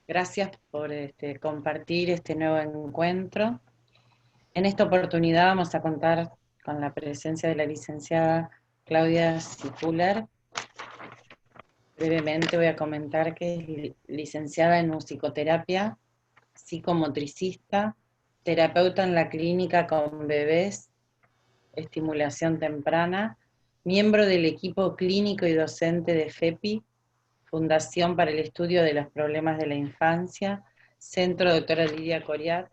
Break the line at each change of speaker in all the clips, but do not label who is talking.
Gracias por compartir este nuevo encuentro. En esta oportunidad vamos a contar con la presencia de la licenciada Claudia Sipuller. Brevemente voy a comentar que es licenciada en musicoterapia, psicomotricista, terapeuta en la clínica con bebés, estimulación temprana, miembro del equipo clínico y docente de FEPI, Fundación para el Estudio de los Problemas de la Infancia, Centro Doctora Lidia Coriat,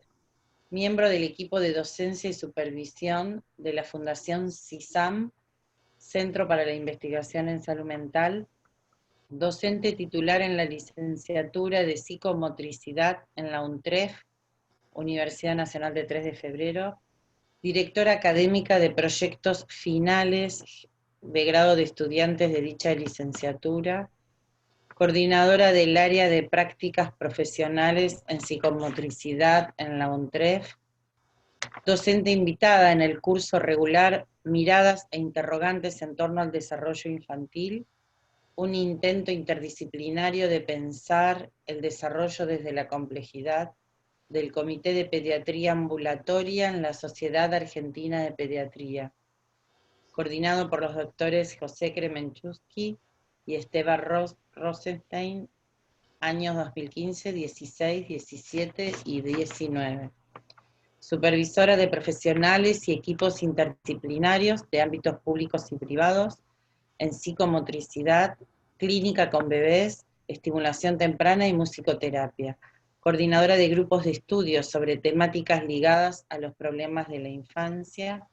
miembro del equipo de docencia y supervisión de la Fundación CISAM, Centro para la Investigación en Salud Mental, docente titular en la licenciatura de Psicomotricidad en la UNTREF, Universidad Nacional de 3 de Febrero, directora académica de proyectos finales de grado de estudiantes de dicha licenciatura, coordinadora del área de prácticas profesionales en psicomotricidad en la UNTREF, docente invitada en el curso regular Miradas e interrogantes en torno al desarrollo infantil, un intento interdisciplinario de pensar el desarrollo desde la complejidad, del Comité de Pediatría Ambulatoria en la Sociedad Argentina de Pediatría, coordinado por los doctores José Kremenchuk y Esteban Rosenstein, años 2015, 16, 17 y 19. Supervisora de profesionales y equipos interdisciplinarios de ámbitos públicos y privados en psicomotricidad, clínica con bebés, estimulación temprana y musicoterapia. Coordinadora de grupos de estudios sobre temáticas ligadas a los problemas de la infancia,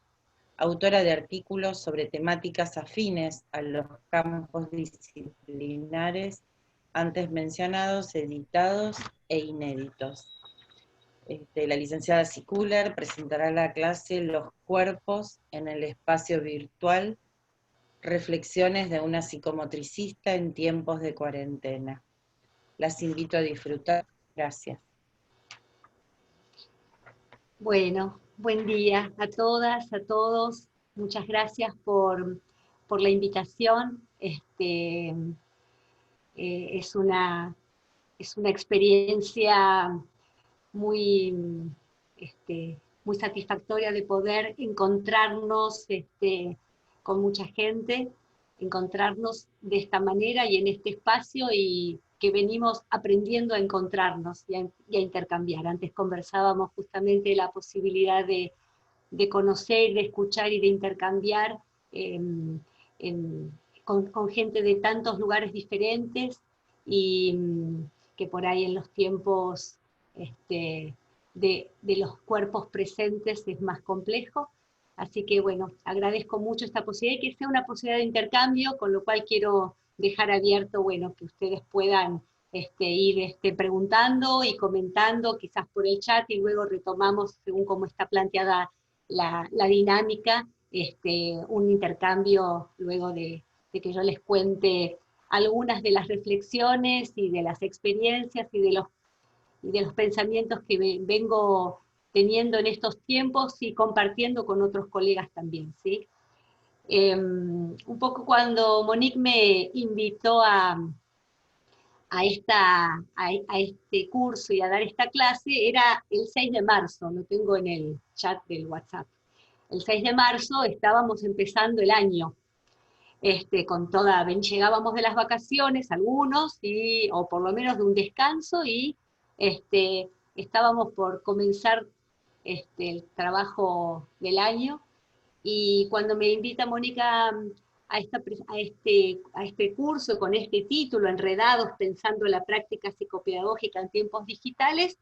autora de artículos sobre temáticas afines a los campos disciplinares antes mencionados, editados e inéditos. La licenciada Sipuller presentará la clase Los cuerpos en el espacio virtual, reflexiones de una psicomotricista en tiempos de cuarentena. Las invito a disfrutar. Gracias.
Bueno, buen día a todas, a todos. Muchas gracias por la invitación. Es una experiencia muy, muy satisfactoria de poder encontrarnos con mucha gente, encontrarnos de esta manera y en este espacio, y que venimos aprendiendo a encontrarnos y a intercambiar. Antes conversábamos justamente de la posibilidad de conocer, de escuchar y de intercambiar con gente de tantos lugares diferentes, y que por ahí en los tiempos de los cuerpos presentes es más complejo. Así que bueno, agradezco mucho esta posibilidad y que sea una posibilidad de intercambio, con lo cual quiero dejar abierto, bueno, que ustedes puedan ir preguntando y comentando, quizás por el chat, y luego retomamos, según cómo está planteada la dinámica, un intercambio luego de que yo les cuente algunas de las reflexiones y de las experiencias y de los pensamientos que vengo teniendo en estos tiempos y compartiendo con otros colegas también, ¿sí? Un poco cuando Monique me invitó a este curso y a dar esta clase, era el 6 de marzo, lo tengo en el chat del WhatsApp. El 6 de marzo estábamos empezando el año, llegábamos de las vacaciones, algunos, o por lo menos de un descanso, y estábamos por comenzar el trabajo del año. Y cuando me invita Mónica a este curso con este título, Enredados pensando la práctica psicopedagógica en tiempos digitales,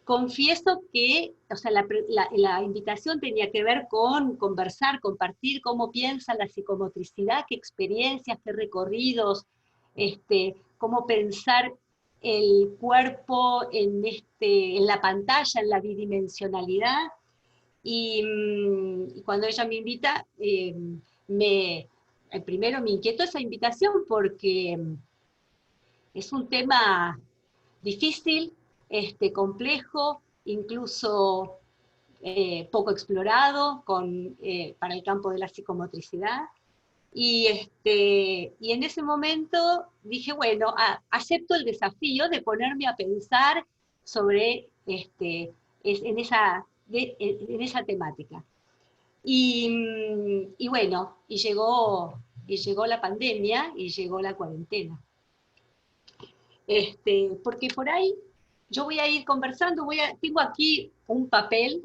confieso que, o sea, la invitación tenía que ver con conversar, compartir cómo piensa la psicomotricidad, qué experiencias, qué recorridos, cómo pensar el cuerpo en la pantalla, en la bidimensionalidad. Y cuando ella me invita, primero me inquietó esa invitación, porque es un tema difícil, complejo, incluso poco explorado para el campo de la psicomotricidad. Y en ese momento dije, bueno, acepto el desafío de ponerme a pensar sobre en esa temática. Y bueno, y llegó la pandemia y llegó la cuarentena. Porque por ahí yo voy a ir conversando, tengo aquí un papel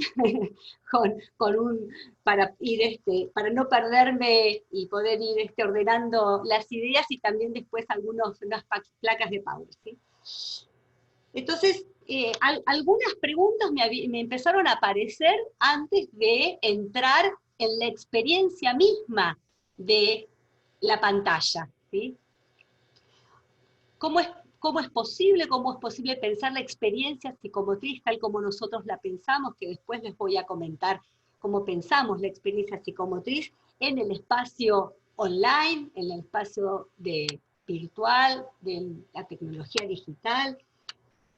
para ir, para no perderme y poder ir ordenando las ideas y también después unas placas de power, ¿sí? Entonces, algunas preguntas me empezaron a aparecer antes de entrar en la experiencia misma de la pantalla, ¿sí? ¿Cómo es posible? ¿Cómo es posible pensar la experiencia psicomotriz tal como nosotros la pensamos? Que después les voy a comentar cómo pensamos la experiencia psicomotriz en el espacio online, en el espacio virtual, de la tecnología digital.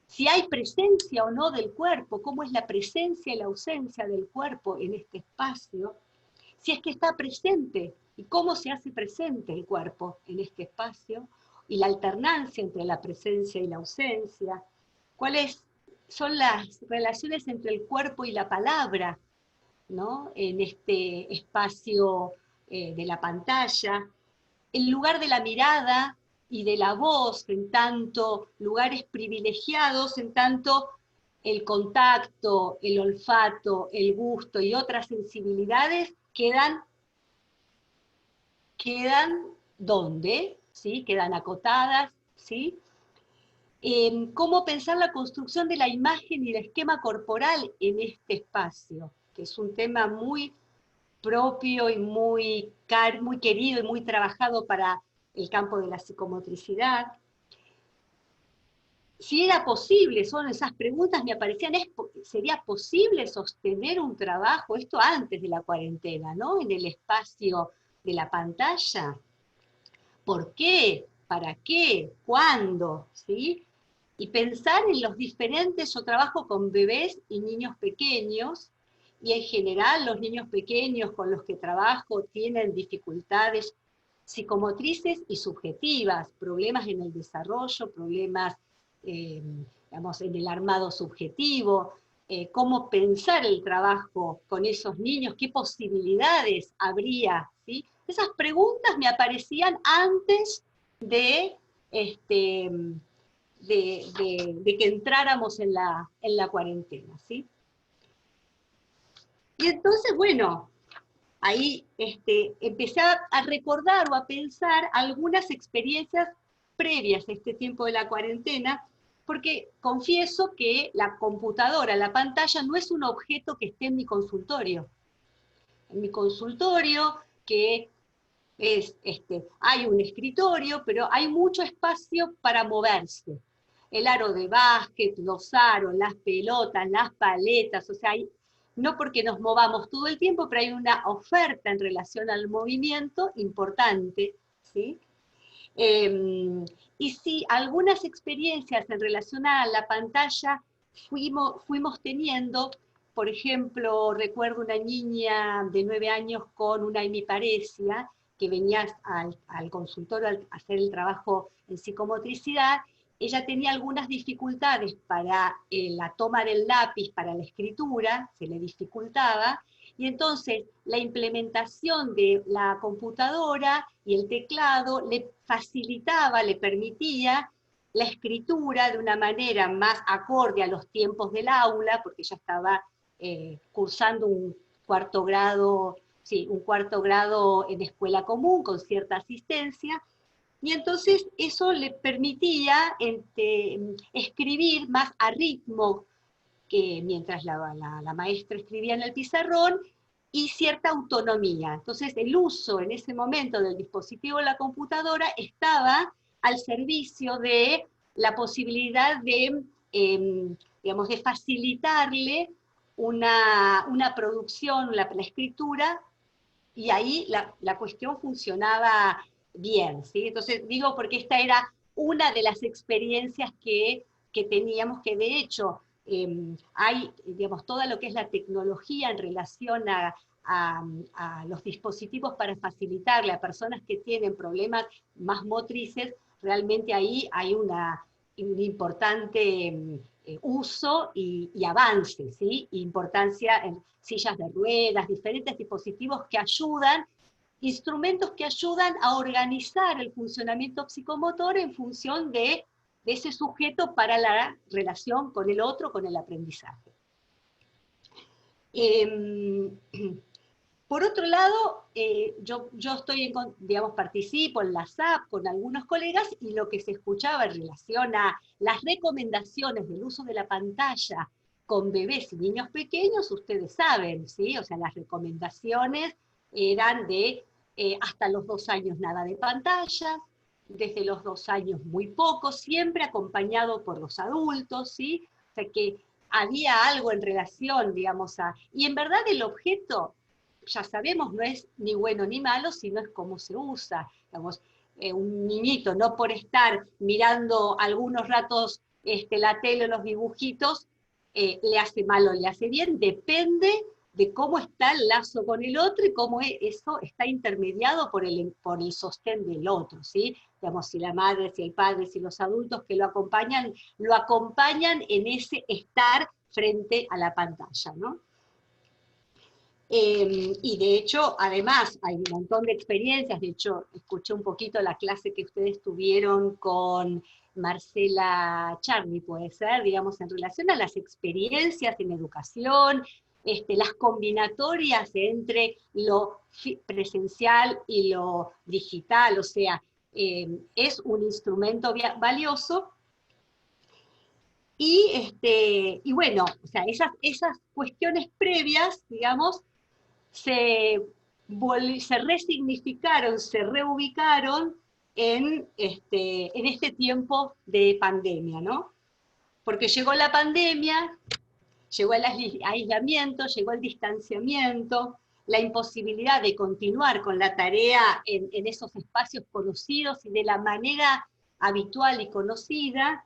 Si hay presencia o no del cuerpo, cómo es la presencia y la ausencia del cuerpo en este espacio. Si es que está presente y cómo se hace presente el cuerpo en este espacio, y la alternancia entre la presencia y la ausencia, cuáles son las relaciones entre el cuerpo y la palabra, ¿no? En este espacio de la pantalla, el lugar de la mirada y de la voz, en tanto lugares privilegiados, en tanto el contacto, el olfato, el gusto y otras sensibilidades quedan ¿dónde? ¿Sí? Quedan acotadas, ¿sí? Cómo pensar la construcción de la imagen y el esquema corporal en este espacio, que es un tema muy propio y muy querido y muy trabajado para el campo de la psicomotricidad. Si era posible, son esas preguntas me aparecían, ¿sería posible sostener un trabajo, esto antes de la cuarentena, ¿no? En el espacio de la pantalla. ¿Por qué? ¿Para qué? ¿Cuándo? ¿Sí? Y pensar en los diferentes, yo trabajo con bebés y niños pequeños, y en general los niños pequeños con los que trabajo tienen dificultades psicomotrices y subjetivas, problemas en el desarrollo, problemas, digamos, en el armado subjetivo, cómo pensar el trabajo con esos niños, qué posibilidades habría, ¿sí? Esas preguntas me aparecían antes de, este, de que entráramos en la cuarentena, ¿sí? Y entonces, bueno, ahí empecé a recordar o a pensar algunas experiencias previas a este tiempo de la cuarentena, porque confieso que la computadora, la pantalla, no es un objeto que esté en mi consultorio. En mi consultorio, que hay un escritorio, pero hay mucho espacio para moverse. El aro de básquet, los aros, las pelotas, las paletas, o sea, no porque nos movamos todo el tiempo, pero hay una oferta en relación al movimiento importante, ¿sí? Y sí, algunas experiencias en relación a la pantalla fuimos teniendo. Por ejemplo, recuerdo una niña de 9 años con una hemiparesia que venía al consultorio a hacer el trabajo en psicomotricidad. Ella tenía algunas dificultades para la toma del lápiz, para la escritura, se le dificultaba, y entonces la implementación de la computadora y el teclado le facilitaba, le permitía la escritura de una manera más acorde a los tiempos del aula, porque ella estaba cursando un cuarto grado en escuela común con cierta asistencia, y entonces eso le permitía escribir más a ritmo que mientras la maestra escribía en el pizarrón, y cierta autonomía. Entonces el uso en ese momento del dispositivo de la computadora estaba al servicio de la posibilidad digamos, de facilitarle una producción, la escritura, y ahí la cuestión funcionaba bien, ¿sí? Entonces digo porque esta era una de las experiencias que teníamos, que de hecho hay, digamos, todo lo que es la tecnología en relación a los dispositivos para facilitarle a personas que tienen problemas más motrices, realmente ahí hay un importante uso y avance, ¿sí? Importancia en sillas de ruedas, diferentes dispositivos que ayudan, instrumentos que ayudan a organizar el funcionamiento psicomotor en función de ese sujeto para la relación con el otro, con el aprendizaje. Por otro lado, yo estoy, digamos, participo en la SAP con algunos colegas y lo que se escuchaba en relación a las recomendaciones del uso de la pantalla con bebés y niños pequeños, ustedes saben, ¿sí? O sea, las recomendaciones eran de hasta los 2 años nada de pantalla, desde los 2 años muy poco, siempre acompañado por los adultos, ¿sí? O sea que había algo en relación, digamos, y en verdad el objeto, ya sabemos, no es ni bueno ni malo, sino es cómo se usa. Digamos, un niñito, no por estar mirando algunos ratos la tele o los dibujitos, le hace mal o le hace bien, depende de cómo está el lazo con el otro y cómo eso está intermediado por el sostén del otro, ¿sí? Digamos, si la madre, si el padre, si los adultos que lo acompañan en ese estar frente a la pantalla, ¿no? Y de hecho, además, hay un montón de experiencias. De hecho, escuché un poquito la clase que ustedes tuvieron con Marcela Charny, puede ser, digamos, en relación a las experiencias en educación, las combinatorias entre lo presencial y lo digital, o sea, es un instrumento valioso. Y bueno, o sea, esas cuestiones previas, digamos, se resignificaron, se reubicaron en este tiempo de pandemia, ¿no? Porque llegó la pandemia, llegó el aislamiento, llegó el distanciamiento, la imposibilidad de continuar con la tarea en esos espacios conocidos y de la manera habitual y conocida,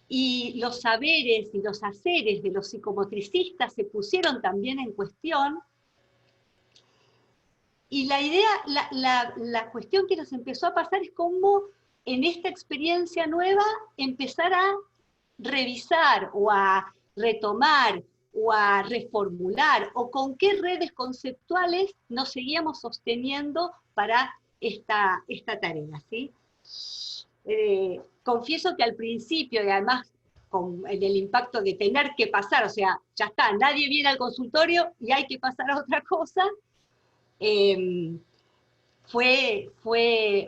y los saberes y los haceres de los psicomotricistas se pusieron también en cuestión. Y la idea, la cuestión que nos empezó a pasar es cómo en esta experiencia nueva empezar a revisar o a retomar o a reformular, o con qué redes conceptuales nos seguíamos sosteniendo para esta tarea, ¿sí? Confieso que al principio, y además en el impacto de tener que pasar, o sea, ya está, nadie viene al consultorio y hay que pasar a otra cosa, fue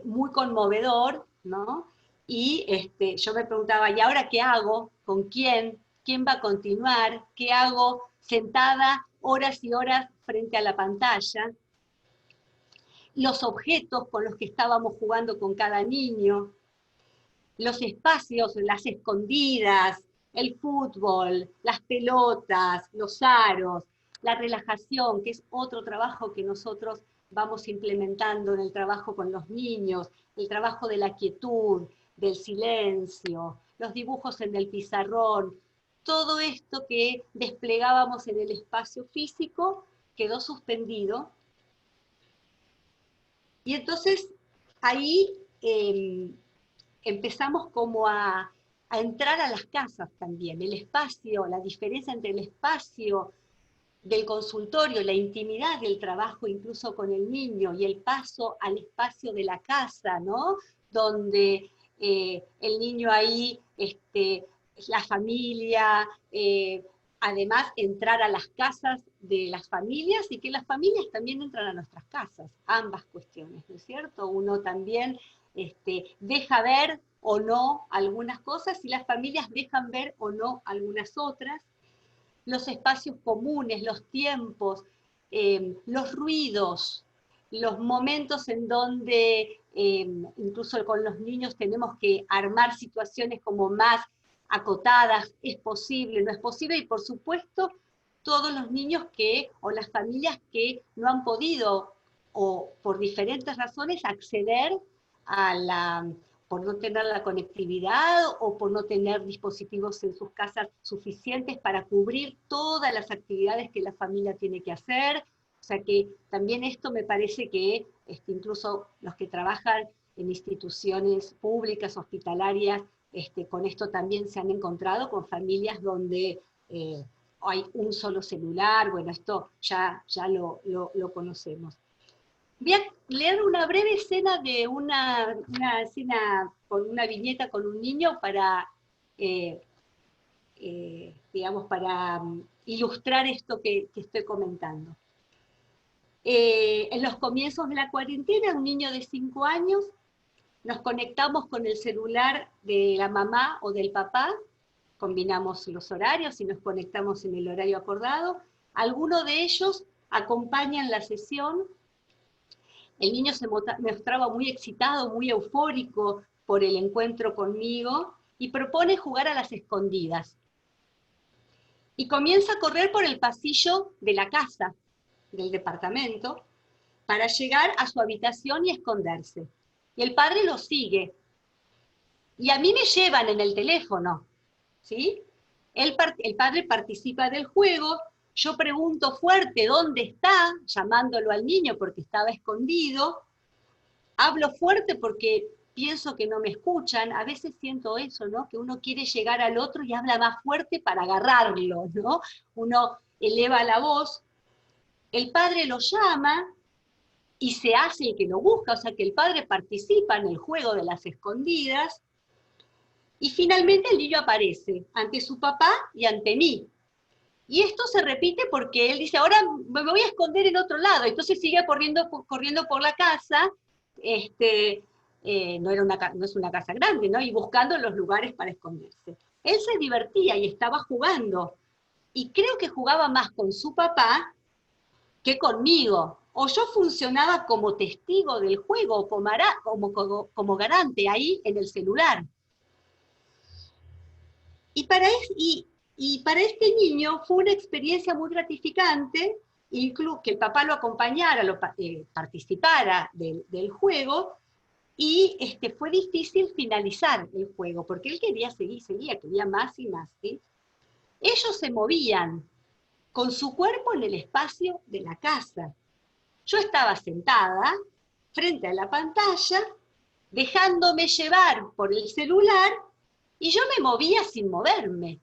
muy conmovedor, ¿no? Y yo me preguntaba, ¿y ahora qué hago? ¿Con quién? ¿Quién va a continuar? ¿Qué hago sentada horas y horas frente a la pantalla? Los objetos con los que estábamos jugando con cada niño, los espacios, las escondidas, el fútbol, las pelotas, los aros, la relajación, que es otro trabajo que nosotros vamos implementando en el trabajo con los niños, el trabajo de la quietud, del silencio, los dibujos en el pizarrón, todo esto que desplegábamos en el espacio físico quedó suspendido. Y entonces ahí empezamos como a entrar a las casas también, el espacio, la diferencia entre el espacio del consultorio, la intimidad del trabajo incluso con el niño y el paso al espacio de la casa, ¿no? Donde el niño ahí, la familia, además entrar a las casas de las familias y que las familias también entran a nuestras casas, ambas cuestiones, ¿no es cierto? Uno también deja ver o no algunas cosas y las familias dejan ver o no algunas otras. Los espacios comunes, los tiempos, los ruidos, los momentos en donde incluso con los niños tenemos que armar situaciones como más acotadas, es posible, no es posible, y por supuesto todos los niños o las familias que no han podido, o por diferentes razones, acceder por no tener la conectividad o por no tener dispositivos en sus casas suficientes para cubrir todas las actividades que la familia tiene que hacer, sea que también esto me parece que incluso los que trabajan en instituciones públicas, hospitalarias, con esto también se han encontrado con familias donde hay un solo celular, bueno, esto ya lo conocemos. Voy a leer una breve escena de una escena con una viñeta con un niño para, digamos, para ilustrar esto que estoy comentando. En los comienzos de la cuarentena, un niño de 5 años, nos conectamos con el celular de la mamá o del papá, combinamos los horarios y nos conectamos en el horario acordado. Algunos de ellos acompañan la sesión. El niño se mostraba muy excitado, muy eufórico por el encuentro conmigo y propone jugar a las escondidas. Y comienza a correr por el pasillo de la casa, del departamento, para llegar a su habitación y esconderse. Y el padre lo sigue. Y a mí me llevan en el teléfono, ¿sí? El padre participa del juego, yo pregunto fuerte dónde está, llamándolo al niño porque estaba escondido, hablo fuerte porque pienso que no me escuchan, a veces siento eso, ¿no? Que uno quiere llegar al otro y habla más fuerte para agarrarlo, ¿no? Uno eleva la voz, el padre lo llama y se hace el que lo busca, o sea que el padre participa en el juego de las escondidas, y finalmente el niño aparece ante su papá y ante mí. Y esto se repite porque él dice, ahora me voy a esconder en otro lado, entonces sigue corriendo por la casa, no es una casa grande, ¿no? Y buscando los lugares para esconderse. Él se divertía y estaba jugando, y creo que jugaba más con su papá que conmigo, o yo funcionaba como testigo del juego, como garante ahí en el celular. Y para este niño fue una experiencia muy gratificante, que el papá lo acompañara, participara del juego, y fue difícil finalizar el juego, porque él quería quería más y más, ¿sí? Ellos se movían con su cuerpo en el espacio de la casa. Yo estaba sentada frente a la pantalla, dejándome llevar por el celular, y yo me movía sin moverme.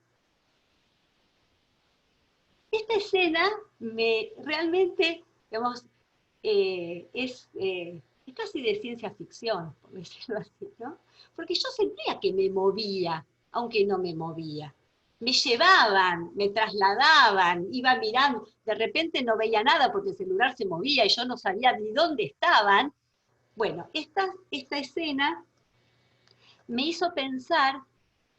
Esta escena realmente, digamos, es casi de ciencia ficción, por decirlo así, ¿no? Porque yo sentía que me movía, aunque no me movía. Me llevaban, me trasladaban, iba mirando, de repente no veía nada porque el celular se movía y yo no sabía ni dónde estaban. Bueno, esta escena me hizo pensar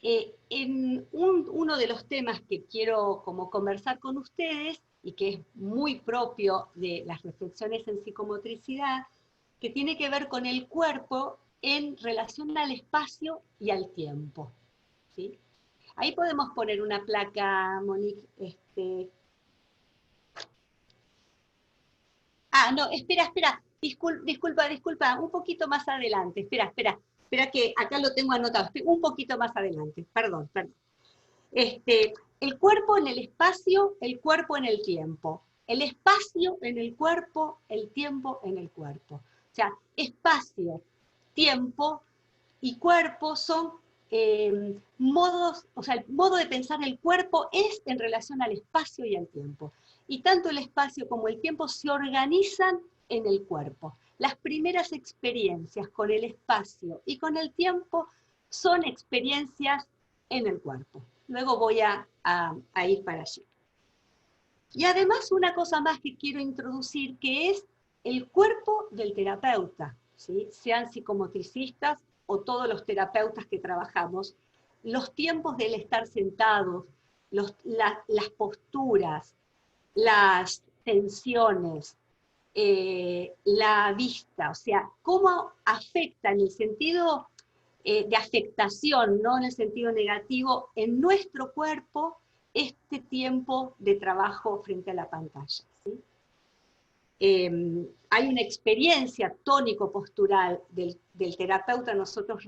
en uno de los temas que quiero como conversar con ustedes, y que es muy propio de las reflexiones en psicomotricidad, que tiene que ver con el cuerpo en relación al espacio y al tiempo, ¿sí? Ahí podemos poner una placa, Monique. No, espera, disculpa, un poquito más adelante, espera que acá lo tengo anotado, un poquito más adelante, perdón. El cuerpo en el espacio, el cuerpo en el tiempo. El espacio en el cuerpo, el tiempo en el cuerpo. O sea, espacio, tiempo y cuerpo son modos, o sea, el modo de pensar el cuerpo es en relación al espacio y al tiempo. Y tanto el espacio como el tiempo se organizan en el cuerpo. Las primeras experiencias con el espacio y con el tiempo son experiencias en el cuerpo. Luego voy a ir para allí. Y además una cosa más que quiero introducir, que es el cuerpo del terapeuta, ¿sí? Sean psicomotricistas o todos los terapeutas que trabajamos, los tiempos del estar sentados, las posturas, las tensiones, la vista, o sea, cómo afecta en el sentido de afectación, no en el sentido negativo, en nuestro cuerpo este tiempo de trabajo frente a la pantalla, ¿sí? Hay una experiencia tónico-postural del terapeuta. Nosotros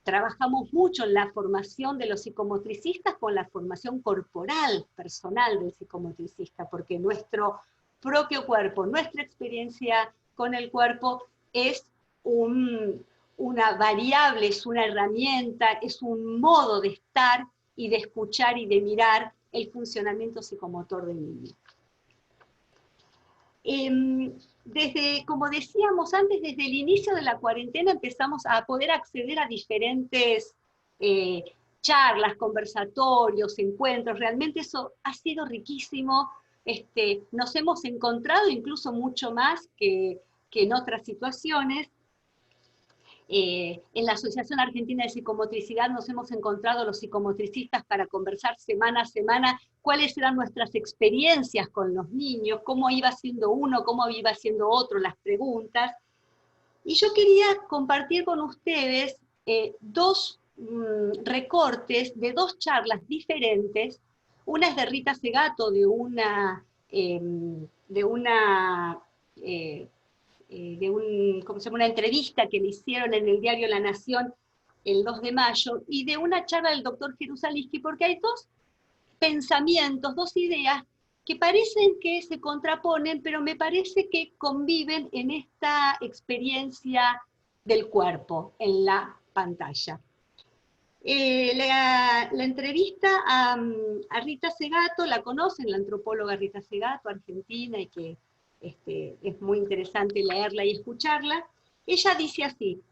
trabajamos mucho en la formación de los psicomotricistas con la formación corporal, personal del psicomotricista, porque nuestro propio cuerpo, nuestra experiencia con el cuerpo es una variable, es una herramienta, es un modo de estar y de escuchar y de mirar el funcionamiento psicomotor del niño. Como decíamos antes, desde el inicio de la cuarentena empezamos a poder acceder a diferentes charlas, conversatorios, encuentros. Realmente eso ha sido riquísimo. Nos hemos encontrado incluso mucho más que en otras situaciones. En la Asociación Argentina de Psicomotricidad nos hemos encontrado los psicomotricistas para conversar semana a semana cuáles eran nuestras experiencias con los niños, cómo iba siendo uno, cómo iba siendo otro, las preguntas. Y yo quería compartir con ustedes dos recortes de dos charlas diferentes. Una es de Rita Segato, de una ¿cómo se llama? Una entrevista que le hicieron en el diario La Nación el 2 de mayo, y de una charla del doctor Jerusalski, porque hay dos pensamientos, dos ideas que parecen que se contraponen, pero me parece que conviven en esta experiencia del cuerpo, en la pantalla. La entrevista a Rita Segato, la conocen, la antropóloga Rita Segato, argentina, y que es muy interesante leerla y escucharla. Ella dice así: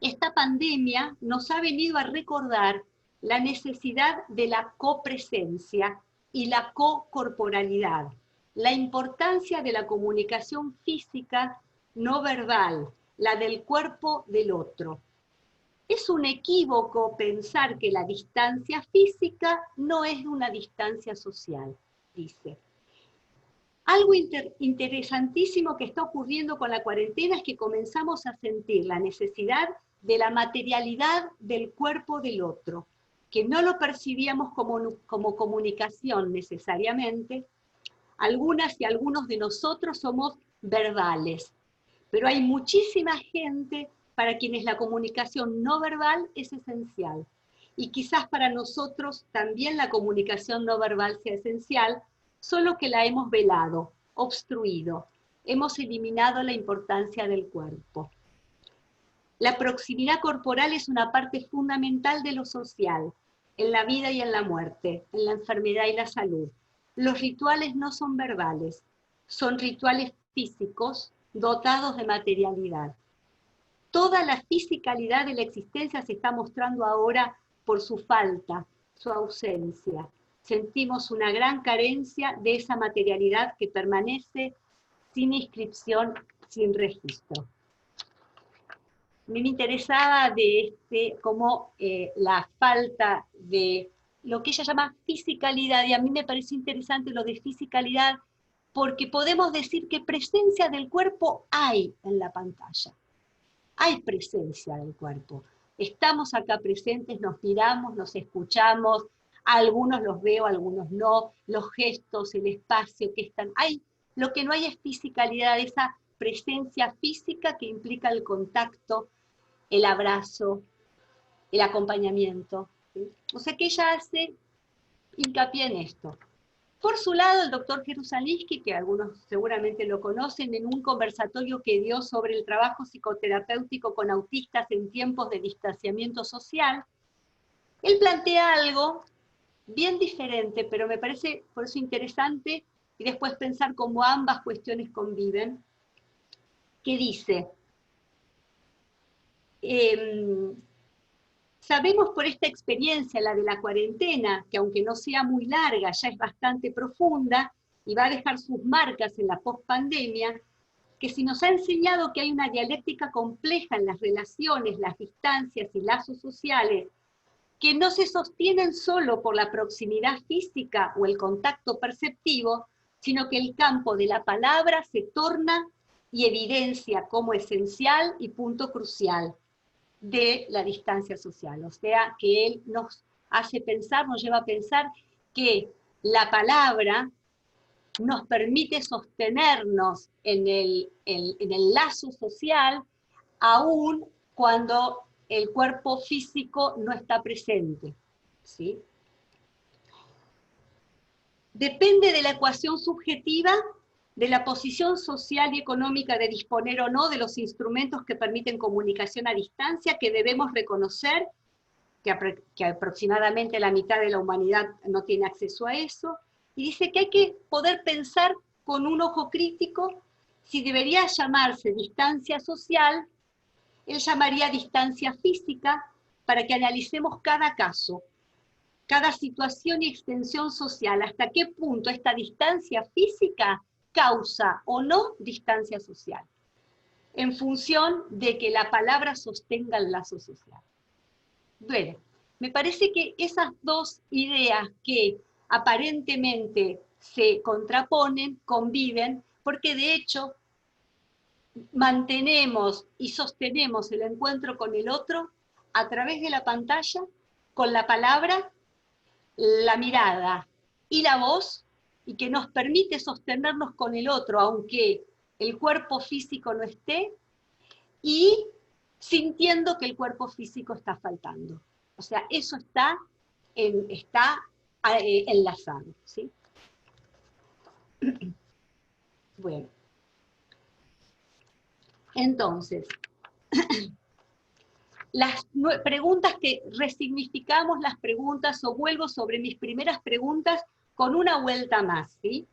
esta pandemia nos ha venido a recordar la necesidad de la copresencia y la cocorporalidad, la importancia de la comunicación física no verbal, la del cuerpo del otro. Es un equívoco pensar que la distancia física no es una distancia social, dice. Algo interesantísimo que está ocurriendo con la cuarentena es que comenzamos a sentir la necesidad de la materialidad del cuerpo del otro, que no lo percibíamos como comunicación necesariamente. Algunas y algunos de nosotros somos verbales, pero hay muchísima gente para quienes la comunicación no verbal es esencial. Y quizás para nosotros también la comunicación no verbal sea esencial, solo que la hemos velado, obstruido, hemos eliminado la importancia del cuerpo. La proximidad corporal es una parte fundamental de lo social, en la vida y en la muerte, en la enfermedad y la salud. Los rituales no son verbales, son rituales físicos dotados de materialidad. Toda la fisicalidad de la existencia se está mostrando ahora por su falta, su ausencia. Sentimos una gran carencia de esa materialidad que permanece sin inscripción, sin registro. A mí me interesaba de como la falta de lo que ella llama fisicalidad, y a mí me parece interesante lo de fisicalidad, porque podemos decir que presencia del cuerpo hay en la pantalla. Hay presencia del cuerpo. Estamos acá presentes, nos miramos, nos escuchamos, a algunos los veo, a algunos no, los gestos, el espacio que están. Lo que no hay es fisicalidad, esa presencia física que implica el contacto, el abrazo, el acompañamiento. ¿Sí? O sea que ella hace hincapié en esto. Por su lado, el doctor Jerusalski, que algunos seguramente lo conocen, en un conversatorio que dio sobre el trabajo psicoterapéutico con autistas en tiempos de distanciamiento social, él plantea algo bien diferente, pero me parece por eso interesante, y después pensar cómo ambas cuestiones conviven, que dice, sabemos por esta experiencia, la de la cuarentena, que aunque no sea muy larga, ya es bastante profunda y va a dejar sus marcas en la pospandemia, que si nos ha enseñado que hay una dialéctica compleja en las relaciones, las distancias y lazos sociales, que no se sostienen solo por la proximidad física o el contacto perceptivo, sino que el campo de la palabra se torna y evidencia como esencial y punto crucial de la distancia social. O sea, que él nos hace pensar, nos lleva a pensar que la palabra nos permite sostenernos en el lazo social, aún cuando el cuerpo físico no está presente. ¿Sí? Depende de la ecuación subjetiva de la posición social y económica de disponer o no de los instrumentos que permiten comunicación a distancia, que debemos reconocer que aproximadamente la mitad de la humanidad no tiene acceso a eso, y dice que hay que poder pensar con un ojo crítico si debería llamarse distancia social. Él llamaría distancia física, para que analicemos cada caso, cada situación y extensión social, hasta qué punto esta distancia física causa o no distancia social, en función de que la palabra sostenga el lazo social. Bueno, me parece que esas dos ideas que aparentemente se contraponen, conviven, porque de hecho mantenemos y sostenemos el encuentro con el otro a través de la pantalla, con la palabra, la mirada y la voz, y que nos permite sostenernos con el otro, aunque el cuerpo físico no esté, y sintiendo que el cuerpo físico está faltando. O sea, eso está enlazado, ¿sí? Bueno, entonces, las preguntas que resignificamos las preguntas, o vuelvo sobre mis primeras preguntas con una vuelta más, ¿sí?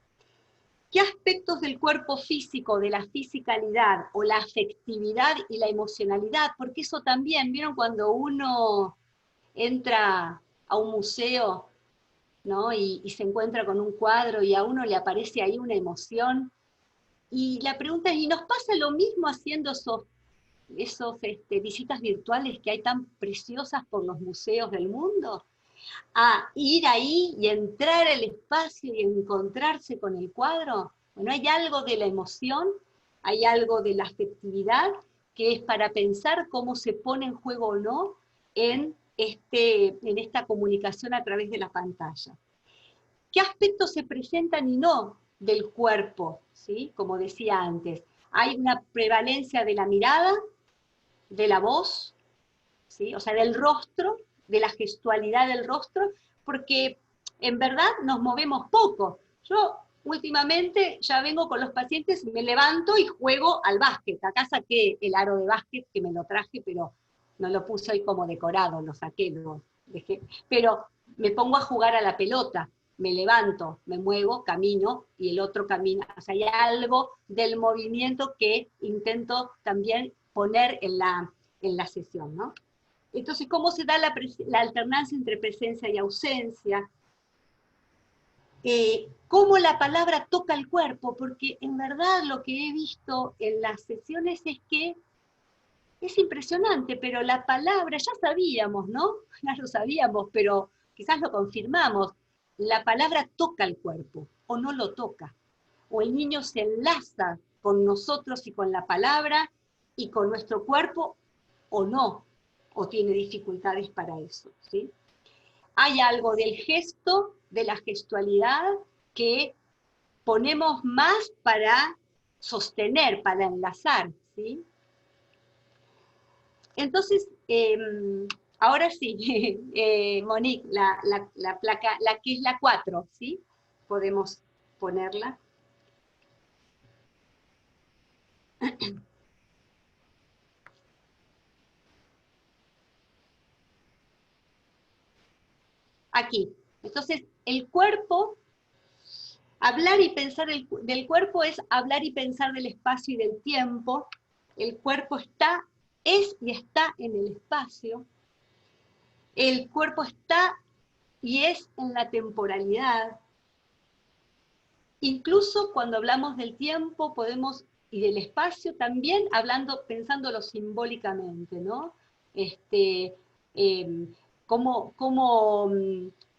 ¿Qué aspectos del cuerpo físico, de la fisicalidad, o la afectividad y la emocionalidad? Porque eso también, ¿vieron cuando uno entra a un museo, ¿no? y se encuentra con un cuadro y a uno le aparece ahí una emoción? Y la pregunta es, ¿y nos pasa lo mismo haciendo esos visitas virtuales que hay tan preciosas por los museos del mundo? A ir ahí y entrar al espacio y encontrarse con el cuadro. Bueno, hay algo de la emoción, hay algo de la afectividad, que es para pensar cómo se pone en juego o no en esta comunicación a través de la pantalla. ¿Qué aspectos se presentan y no del cuerpo? ¿Sí? Como decía antes, hay una prevalencia de la mirada, de la voz, ¿sí? O sea, del rostro, de la gestualidad del rostro, porque en verdad nos movemos poco. Yo últimamente ya vengo con los pacientes, me levanto y juego al básquet. Acá saqué el aro de básquet, que me lo traje, pero no lo puse hoy como decorado, lo saqué, lo dejé. Pero me pongo a jugar a la pelota, me levanto, me muevo, camino, y el otro camina. O sea, hay algo del movimiento que intento también poner en la sesión, ¿no? Entonces, ¿cómo se da la alternancia entre presencia y ausencia? Cómo la palabra toca el cuerpo, porque en verdad lo que he visto en las sesiones es que es impresionante, pero la palabra, ya sabíamos, ¿no? Ya lo sabíamos, pero quizás lo confirmamos. La palabra toca el cuerpo, o no lo toca. O el niño se enlaza con nosotros y con la palabra y con nuestro cuerpo, o no, o tiene dificultades para eso, ¿sí? Hay algo del gesto, de la gestualidad, que ponemos más para sostener, para enlazar, ¿sí? Entonces, ahora sí, Monique, la placa, la que es la 4, ¿sí? Podemos ponerla. Aquí. Entonces, el cuerpo, hablar y pensar del cuerpo es hablar y pensar del espacio y del tiempo. El cuerpo es y está en el espacio. El cuerpo está y es en la temporalidad. Incluso cuando hablamos del tiempo y del espacio, también pensándolo simbólicamente, ¿no? Como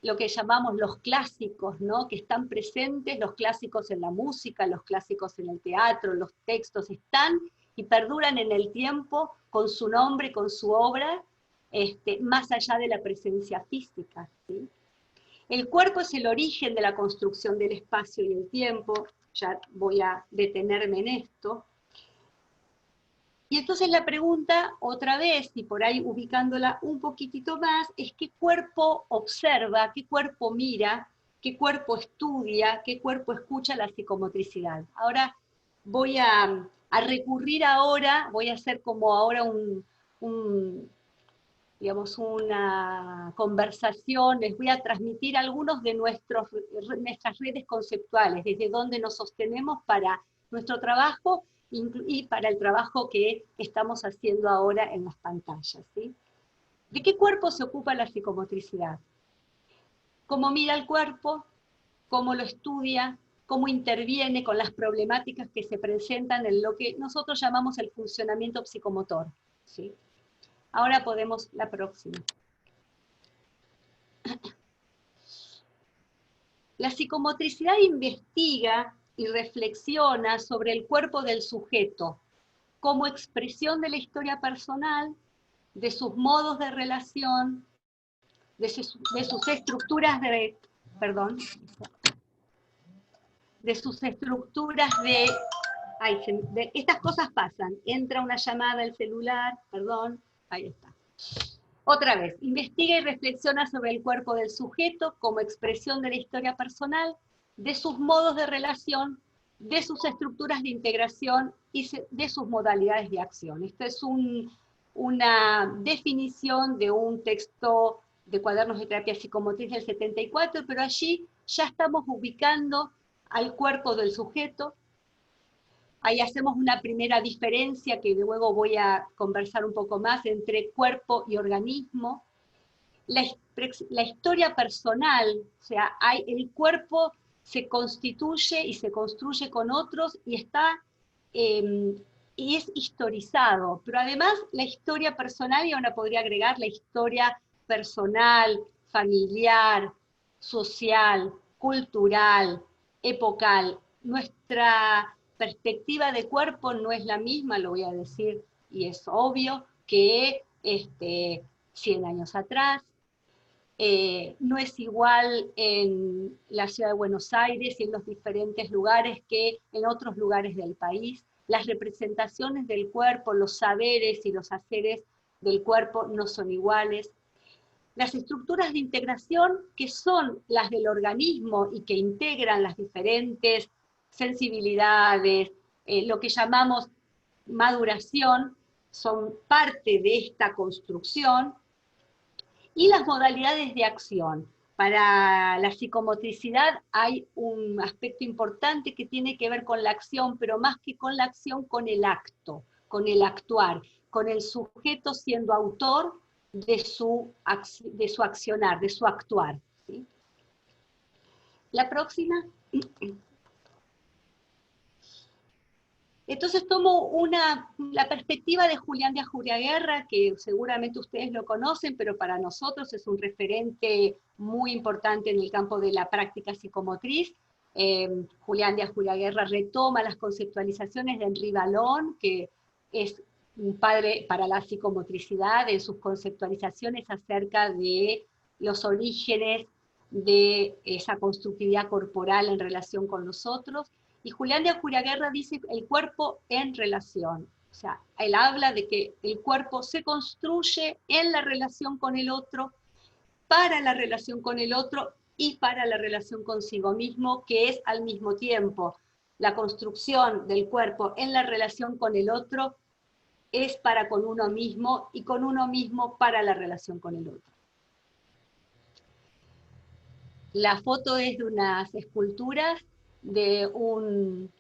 lo que llamamos los clásicos, ¿no? Que están presentes, los clásicos en la música, los clásicos en el teatro, los textos están y perduran en el tiempo con su nombre, con su obra, más allá de la presencia física, ¿sí? El cuerpo es el origen de la construcción del espacio y el tiempo, ya voy a detenerme en esto. Y entonces la pregunta, otra vez, y por ahí ubicándola un poquitito más, es qué cuerpo observa, qué cuerpo mira, qué cuerpo estudia, qué cuerpo escucha la psicomotricidad. Ahora voy a recurrir ahora, voy a hacer como ahora digamos, una conversación, les voy a transmitir algunos de nuestras redes conceptuales, desde donde nos sostenemos para nuestro trabajo y para el trabajo que estamos haciendo ahora en las pantallas, ¿sí? ¿De qué cuerpo se ocupa la psicomotricidad? ¿Cómo mira el cuerpo? ¿Cómo lo estudia? ¿Cómo interviene con las problemáticas que se presentan en lo que nosotros llamamos el funcionamiento psicomotor, ¿sí? Ahora podemos, la próxima. La psicomotricidad investiga y reflexiona sobre el cuerpo del sujeto como expresión de la historia personal, de sus modos de relación, de sus estructuras de sus estructuras estas cosas pasan, entra una llamada al celular, perdón, ahí está. Otra vez, investiga y reflexiona sobre el cuerpo del sujeto como expresión de la historia personal, de sus modos de relación, de sus estructuras de integración y de sus modalidades de acción. Esta es una definición de un texto de Cuadernos de Terapia Psicomotriz del 74, pero allí ya estamos ubicando al cuerpo del sujeto. Ahí hacemos una primera diferencia que luego voy a conversar un poco más entre cuerpo y organismo. La historia personal, o sea, el cuerpo se constituye y se construye con otros y y es historizado, pero además la historia personal, y ahora podría agregar la historia personal, familiar, social, cultural, epocal. Nuestra perspectiva de cuerpo no es la misma, lo voy a decir, y es obvio, que 100 años atrás. No es igual en la ciudad de Buenos Aires y en los diferentes lugares que en otros lugares del país. Las representaciones del cuerpo, los saberes y los haceres del cuerpo no son iguales. Las estructuras de integración, que son las del organismo y que integran las diferentes sensibilidades, lo que llamamos maduración, son parte de esta construcción. Y las modalidades de acción. Para la psicomotricidad hay un aspecto importante que tiene que ver con la acción, pero más que con la acción, con el acto, con el actuar, con el sujeto siendo autor de su accionar, de su actuar, ¿sí? La próxima. Entonces tomo la perspectiva de Julián de Ajuriaguerra, que seguramente ustedes lo conocen, pero para nosotros es un referente muy importante en el campo de la práctica psicomotriz. Julián de Ajuriaguerra retoma las conceptualizaciones de Henri Vallon, que es un padre para la psicomotricidad, en sus conceptualizaciones acerca de los orígenes de esa constructividad corporal en relación con los otros. Y Julián de Ajuriaguerra dice el cuerpo en relación. O sea, él habla de que el cuerpo se construye en la relación con el otro, para la relación con el otro y para la relación consigo mismo, que es al mismo tiempo la construcción del cuerpo en la relación con el otro es para con uno mismo y con uno mismo para la relación con el otro. La foto es de unas esculturas de un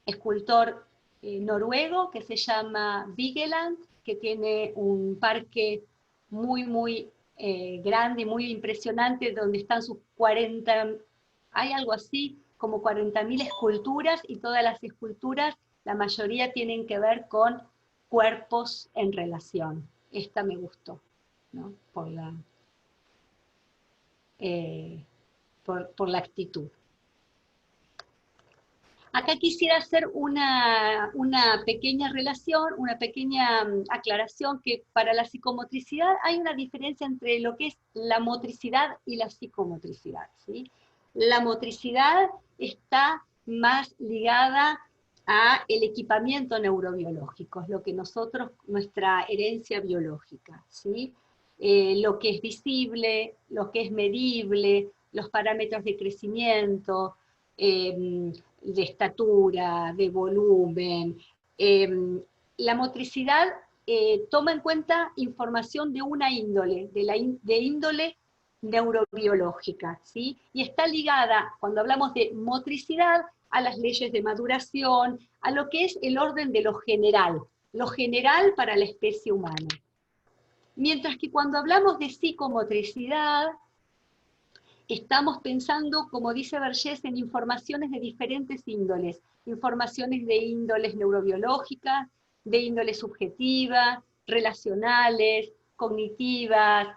escultor noruego que se llama Vigeland, que tiene un parque muy grande y muy impresionante, donde están sus 40, hay algo así, como 40.000 esculturas, y todas las esculturas, la mayoría tienen que ver con cuerpos en relación. Esta me gustó, ¿no? Por la actitud. Acá quisiera hacer una pequeña relación, una pequeña aclaración, que para la psicomotricidad hay una diferencia entre lo que es la motricidad y la psicomotricidad, ¿sí? La motricidad está más ligada a el equipamiento neurobiológico, es lo que nuestra herencia biológica, ¿sí? Lo que es visible, lo que es medible, los parámetros de crecimiento, de estatura, de volumen. La motricidad toma en cuenta información de una índole, de índole neurobiológica, ¿sí? Y está ligada, cuando hablamos de motricidad, a las leyes de maduración, a lo que es el orden de lo general para la especie humana. Mientras que cuando hablamos de psicomotricidad, estamos pensando, como dice Vergés, en informaciones de diferentes índoles, informaciones de índoles neurobiológicas, de índole subjetiva, relacionales, cognitivas,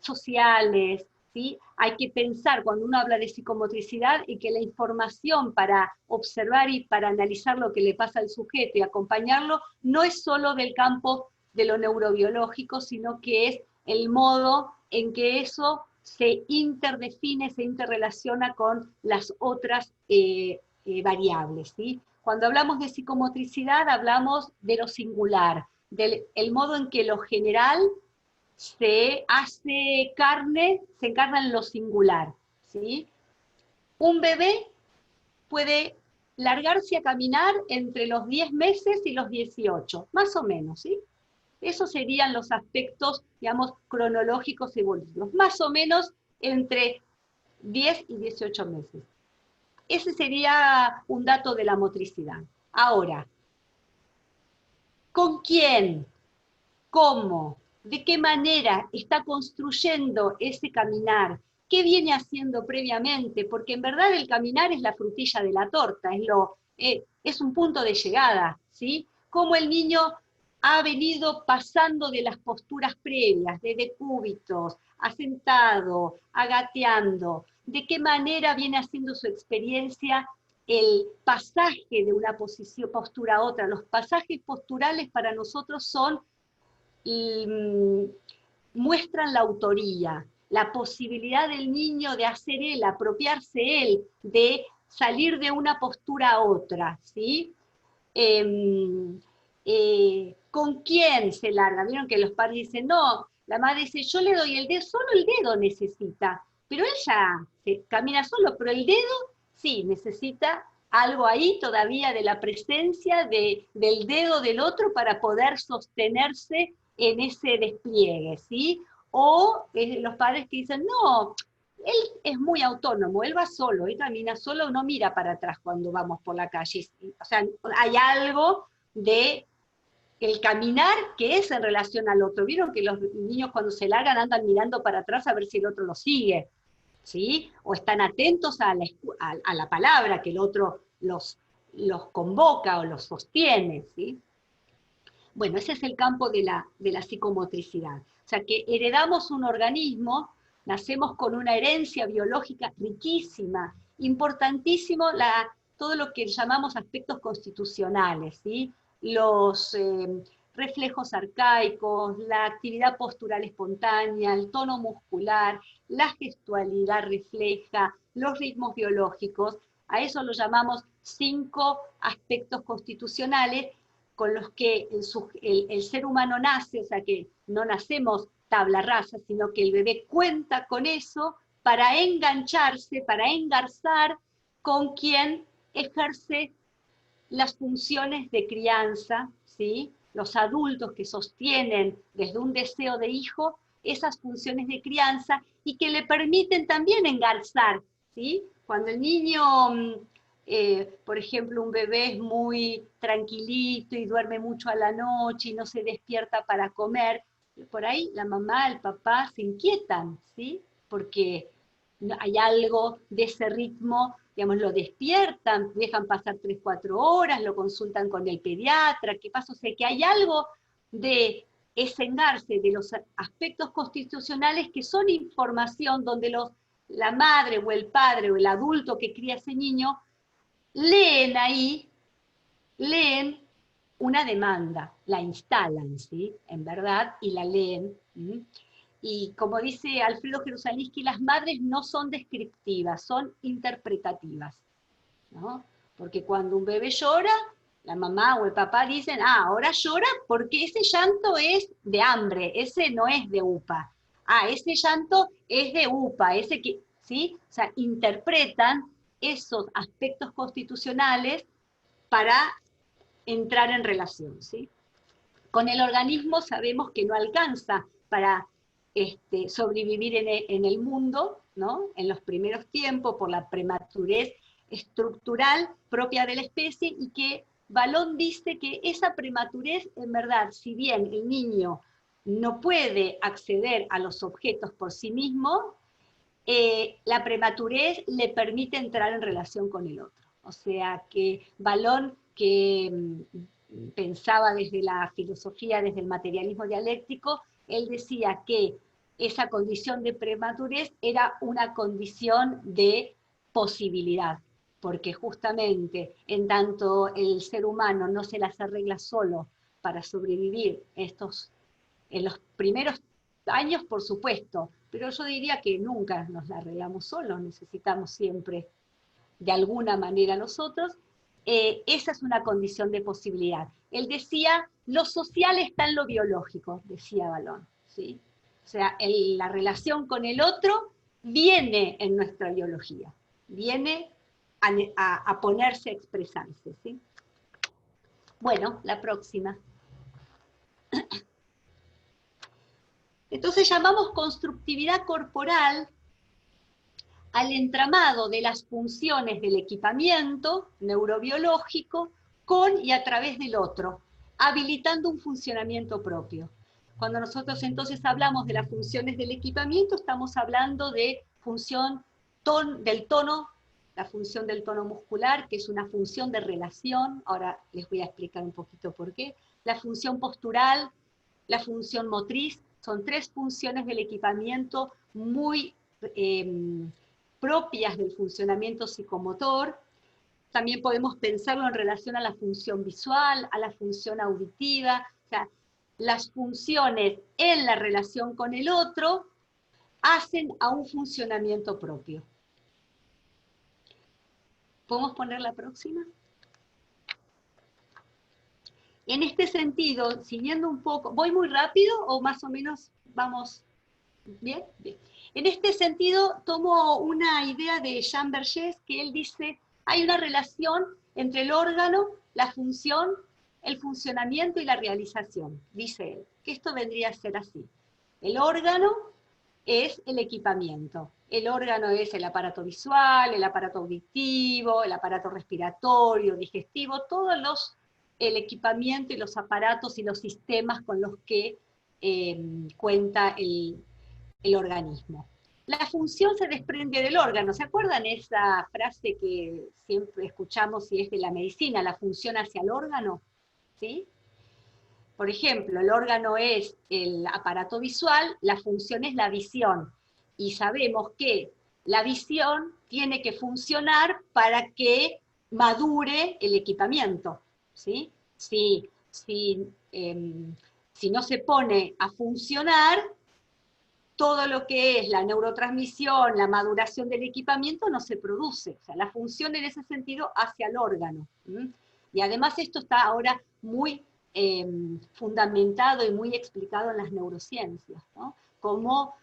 sociales, ¿sí? Hay que pensar, cuando uno habla de psicomotricidad, y que la información para observar y para analizar lo que le pasa al sujeto y acompañarlo, no es solo del campo de lo neurobiológico, sino que es el modo en que eso se interdefine, se interrelaciona con las otras variables, ¿sí? Cuando hablamos de psicomotricidad, hablamos de lo singular, del modo en que lo general se hace carne, se encarna en lo singular, ¿sí? Un bebé puede largarse a caminar entre los 10 meses y los 18, más o menos, ¿sí? Esos serían los aspectos, digamos, cronológicos evolutivos, más o menos entre 10 y 18 meses. Ese sería un dato de la motricidad. Ahora, ¿con quién? ¿Cómo? ¿De qué manera está construyendo ese caminar? ¿Qué viene haciendo previamente? Porque en verdad el caminar es la frutilla de la torta, es un punto de llegada, ¿sí? Cómo el niño ha venido pasando de las posturas previas, de decúbitos, asentado, agateando, de qué manera viene haciendo su experiencia el pasaje de una postura a otra. Los pasajes posturales para nosotros son, muestran la autoría, la posibilidad del niño de hacer él, apropiarse él, de salir de una postura a otra, ¿sí? ¿Con quién se larga? Vieron que los padres dicen, no, la madre dice, yo le doy el dedo, solo el dedo necesita, pero ella camina solo, pero el dedo sí necesita algo ahí todavía de la presencia del dedo del otro para poder sostenerse en ese despliegue, ¿sí? O los padres que dicen, no, él es muy autónomo, él va solo, él camina solo, no mira para atrás cuando vamos por la calle. O sea, hay algo de el caminar que es en relación al otro. Vieron que los niños cuando se largan andan mirando para atrás a ver si el otro los sigue, ¿sí? O están atentos a la palabra que el otro los convoca o los sostiene, ¿sí? Bueno, ese es el campo de la psicomotricidad. O sea, que heredamos un organismo, nacemos con una herencia biológica riquísima, importantísimo todo lo que llamamos aspectos constitucionales, ¿sí? Los reflejos arcaicos, la actividad postural espontánea, el tono muscular, la gestualidad refleja, los ritmos biológicos, a eso lo llamamos 5 aspectos constitucionales con los que el ser humano nace, o sea que no nacemos tabla rasa, sino que el bebé cuenta con eso para engancharse, para engarzar con quien ejerce las funciones de crianza, ¿sí? Los adultos que sostienen desde un deseo de hijo esas funciones de crianza y que le permiten también engarzar, ¿sí? Cuando el niño, por ejemplo, un bebé es muy tranquilito y duerme mucho a la noche y no se despierta para comer, por ahí la mamá, el papá se inquietan, ¿sí? Porque hay algo de ese ritmo, digamos, lo despiertan, dejan pasar 3, 4 horas, lo consultan con el pediatra, ¿qué pasa? O sea, que hay algo de ese engarce de los aspectos constitucionales que son información donde la madre o el padre o el adulto que cría a ese niño leen ahí, leen una demanda, la instalan, ¿sí? En verdad, y la leen. Y como dice Alfredo Jerusalinsky, las madres no son descriptivas, son interpretativas, ¿no? Porque cuando un bebé llora, la mamá o el papá dicen, ahora llora porque ese llanto es de hambre, ese no es de upa. ese llanto es de UPA, ese que, ¿sí? O sea, interpretan esos aspectos constitucionales para entrar en relación, ¿sí? Con el organismo sabemos que no alcanza para sobrevivir en el mundo, ¿no? En los primeros tiempos, por la prematurez estructural propia de la especie, y que Vallon dice que esa prematurez, en verdad, si bien el niño no puede acceder a los objetos por sí mismo, la prematurez le permite entrar en relación con el otro. O sea que Vallon, que pensaba desde la filosofía, desde el materialismo dialéctico, él decía que esa condición de prematurez era una condición de posibilidad, porque justamente en tanto el ser humano no se las arregla solo para sobrevivir en los primeros años, por supuesto, pero yo diría que nunca nos la arreglamos solos, necesitamos siempre de alguna manera nosotros. Esa es una condición de posibilidad. Él decía, lo social está en lo biológico, decía Vallon, ¿sí? O sea, la relación con el otro viene en nuestra biología, viene a ponerse a expresarse, ¿sí? Bueno, la próxima. Entonces llamamos constructividad corporal al entramado de las funciones del equipamiento neurobiológico con y a través del otro, habilitando un funcionamiento propio. Cuando nosotros entonces hablamos de las funciones del equipamiento, estamos hablando de del tono, la función del tono muscular, que es una función de relación, ahora les voy a explicar un poquito por qué, la función postural, la función motriz, son tres funciones del equipamiento muy propias del funcionamiento psicomotor. También podemos pensarlo en relación a la función visual, a la función auditiva, o sea, las funciones en la relación con el otro hacen a un funcionamiento propio. ¿Podemos poner la próxima? En este sentido, siguiendo un poco, ¿voy muy rápido o más o menos vamos bien? Bien. En este sentido, tomo una idea de Jean Vergès, que él dice, hay una relación entre el órgano, la función, el funcionamiento y la realización, dice él, que esto vendría a ser así. El órgano es el equipamiento. El órgano es el aparato visual, el aparato auditivo, el aparato respiratorio, digestivo, el equipamiento y los aparatos y los sistemas con los que cuenta el organismo. La función se desprende del órgano. ¿Se acuerdan esa frase que siempre escuchamos y es de la medicina, la función hacia el órgano? ¿Sí? Por ejemplo, el órgano es el aparato visual, la función es la visión. Y sabemos que la visión tiene que funcionar para que madure el equipamiento. ¿Sí? Si no se pone a funcionar, todo lo que es la neurotransmisión, la maduración del equipamiento no se produce. O sea, la función en ese sentido hacia el órgano. Y además esto está ahora muy fundamentado y muy explicado en las neurociencias, ¿no? Como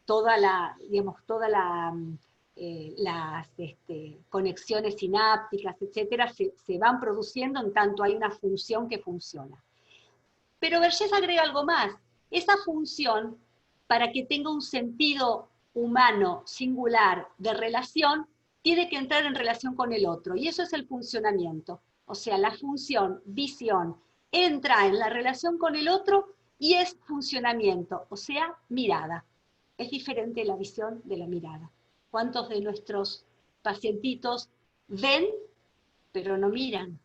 todas las conexiones sinápticas, etcétera, se van produciendo en tanto hay una función que funciona. Pero Vergès agrega algo más. Esa función, para que tenga un sentido humano singular de relación, tiene que entrar en relación con el otro, y eso es el funcionamiento. O sea, la función, visión, entra en la relación con el otro y es funcionamiento, o sea, mirada. Es diferente la visión de la mirada. ¿Cuántos de nuestros pacientitos ven, pero no miran?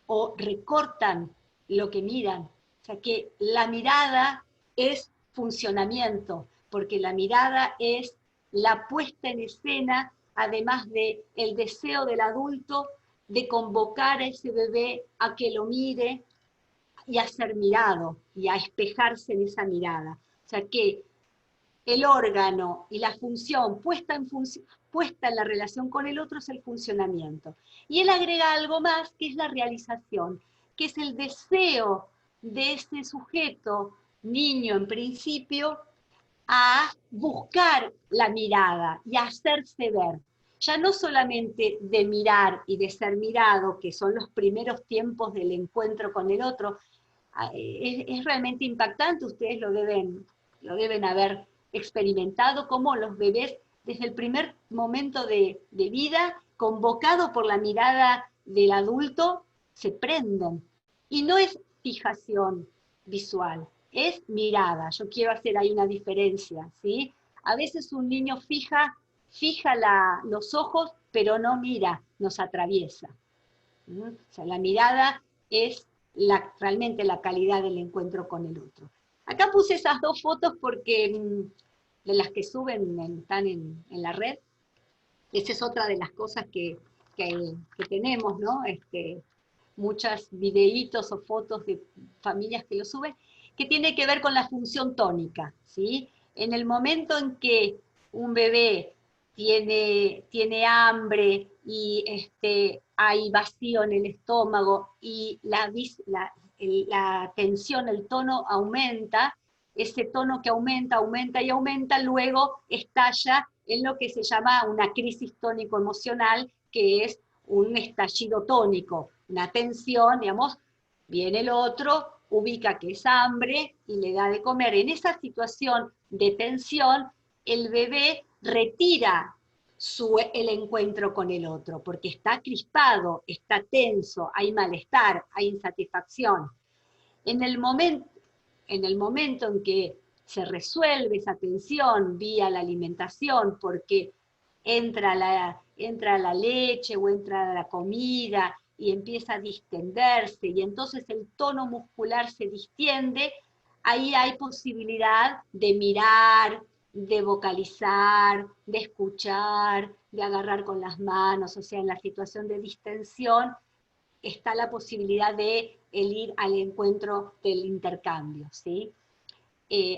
O recortan lo que miran. O sea que la mirada es funcionamiento, porque la mirada es la puesta en escena, además de el deseo del adulto de convocar a ese bebé a que lo mire y a ser mirado, y a espejarse en esa mirada. O sea que el órgano y la función puesta en la relación con el otro es el funcionamiento. Y él agrega algo más, que es la realización, que es el deseo de ese sujeto niño en principio a buscar la mirada y a hacerse ver. Ya no solamente de mirar y de ser mirado, que son los primeros tiempos del encuentro con el otro, es realmente impactante, ustedes lo deben haber experimentado, como los bebés desde el primer momento de vida, convocado por la mirada del adulto, se prenden. Y no es fijación visual, es mirada. Yo quiero hacer ahí una diferencia, ¿sí? A veces un niño fija los ojos, pero no mira, nos atraviesa. ¿Mm? O sea, la mirada es realmente la calidad del encuentro con el otro. Acá puse esas dos fotos porque de las que suben, están en la red. Esa es otra de las cosas que tenemos, ¿no? Muchas videitos o fotos de familias que lo suben, que tiene que ver con la función tónica, ¿sí? En el momento en que un bebé tiene hambre y hay vacío en el estómago y la tensión, el tono aumenta, ese tono que aumenta, aumenta y aumenta, luego estalla en lo que se llama una crisis tónico-emocional, que es un estallido tónico, una tensión, digamos, viene el otro, ubica que es hambre y le da de comer. En esa situación de tensión, el bebé retira el encuentro con el otro, porque está crispado, está tenso, hay malestar, hay insatisfacción. En el momento en que se resuelve esa tensión vía la alimentación, porque entra la leche o entra la comida y empieza a distenderse, y entonces el tono muscular se distiende, ahí hay posibilidad de mirar, de vocalizar, de escuchar, de agarrar con las manos, o sea, en la situación de distensión está la posibilidad de el ir al encuentro del intercambio, ¿sí?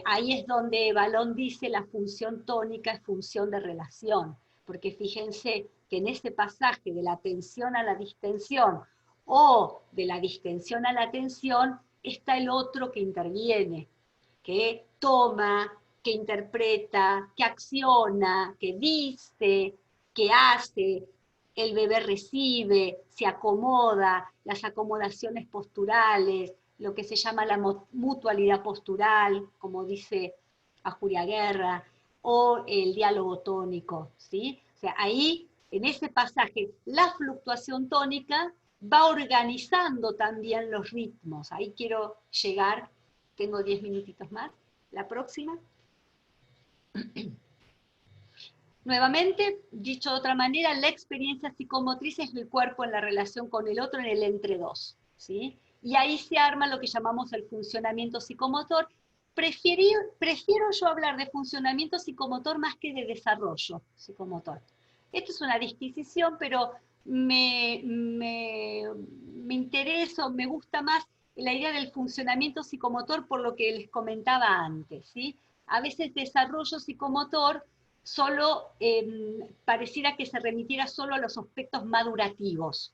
Ahí es donde Balón dice la función tónica es función de relación, porque fíjense que en ese pasaje de la tensión a la distensión o de la distensión a la tensión está el otro que interviene, que toma, que interpreta, que acciona, que dice, que hace, el bebé recibe, se acomoda, las acomodaciones posturales, lo que se llama la mutualidad postural, como dice Ajuria Guerra, o el diálogo tónico, ¿sí? O sea, ahí, en ese pasaje, la fluctuación tónica va organizando también los ritmos. Ahí quiero llegar, tengo 10 minutitos más. La próxima. Nuevamente, dicho de otra manera, la experiencia psicomotriz es el cuerpo en la relación con el otro en el entre dos, ¿sí? Y ahí se arma lo que llamamos el funcionamiento psicomotor. Prefiero yo hablar de funcionamiento psicomotor más que de desarrollo psicomotor. Esto es una disquisición, pero me interesa, me gusta más la idea del funcionamiento psicomotor por lo que les comentaba antes, ¿sí? A veces desarrollo psicomotor solo pareciera que se remitiera solo a los aspectos madurativos,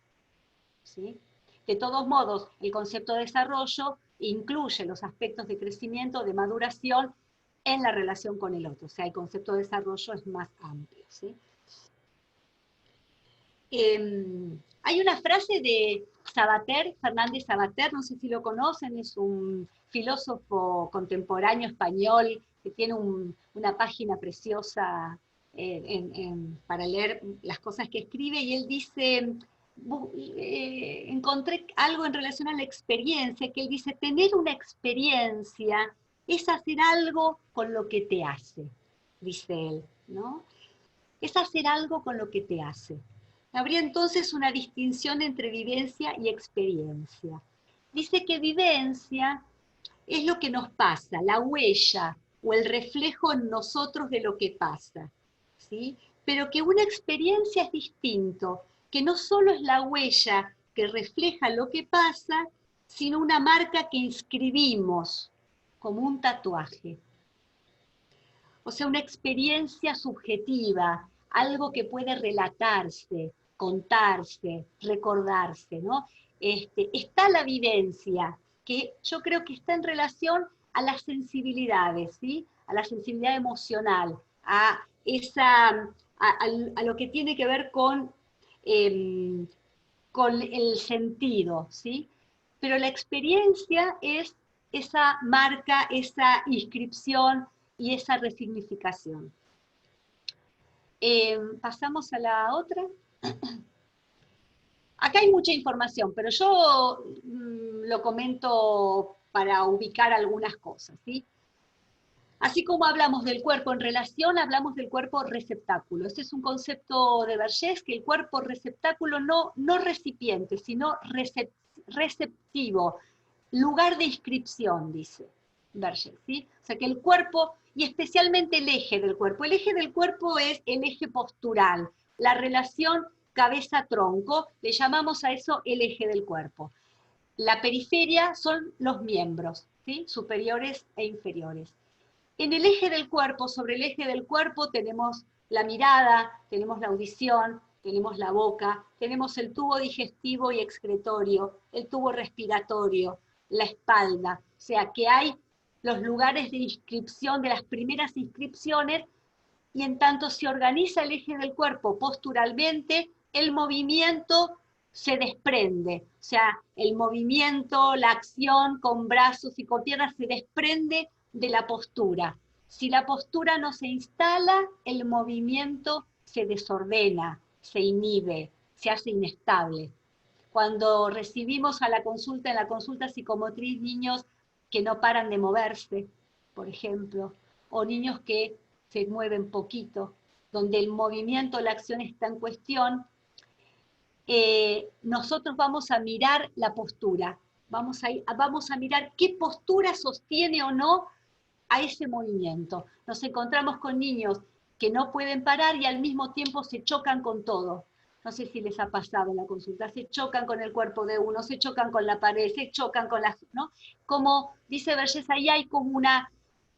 ¿sí? De todos modos, el concepto de desarrollo incluye los aspectos de crecimiento, de maduración en la relación con el otro. O sea, el concepto de desarrollo es más amplio, ¿sí? Hay una frase de Sabater, Fernández Sabater, no sé si lo conocen, es un filósofo contemporáneo español que tiene una página preciosa para leer las cosas que escribe, y él dice, encontré algo en relación a la experiencia, que él dice, tener una experiencia es hacer algo con lo que te hace, dice él, ¿no? Es hacer algo con lo que te hace. Habría entonces una distinción entre vivencia y experiencia. Dice que vivencia es lo que nos pasa, la huella o el reflejo en nosotros de lo que pasa, ¿sí? Pero que una experiencia es distinto, que no solo es la huella que refleja lo que pasa, sino una marca que inscribimos como un tatuaje. O sea, una experiencia subjetiva, algo que puede relatarse, contarse, recordarse, ¿no? Está la vivencia, que yo creo que está en relación a las sensibilidades, ¿sí? A la sensibilidad emocional, a lo que tiene que ver con el sentido, ¿sí? Pero la experiencia es esa marca, esa inscripción y esa resignificación. Pasamos a la otra. Acá hay mucha información, pero yo lo comento para ubicar algunas cosas, ¿sí? Así como hablamos del cuerpo en relación, hablamos del cuerpo receptáculo. Este es un concepto de Vergés, que el cuerpo receptáculo no recipiente, sino receptivo, lugar de inscripción, dice Vergés, ¿sí? O sea que el cuerpo, y especialmente el eje del cuerpo es el eje postural, la relación cabeza-tronco, le llamamos a eso el eje del cuerpo. La periferia son los miembros, ¿sí? Superiores e inferiores. En el eje del cuerpo, sobre el eje del cuerpo, tenemos la mirada, tenemos la audición, tenemos la boca, tenemos el tubo digestivo y excretorio, el tubo respiratorio, la espalda. O sea que hay los lugares de inscripción, de las primeras inscripciones, y en tanto se organiza el eje del cuerpo posturalmente, el movimiento se desprende. O sea, el movimiento, la acción con brazos y con piernas se desprende de la postura. Si la postura no se instala, el movimiento se desordena, se inhibe, se hace inestable. Cuando recibimos a la consulta, en la consulta psicomotriz, niños que no paran de moverse, por ejemplo, o niños que se mueven poquito, donde el movimiento, la acción está en cuestión, nosotros vamos a mirar la postura, vamos a mirar qué postura sostiene o no a ese movimiento. Nos encontramos con niños que no pueden parar y al mismo tiempo se chocan con todo. No sé si les ha pasado en la consulta, se chocan con el cuerpo de uno, se chocan con la pared, se chocan con las, ¿no? Como dice Vergés, ahí hay como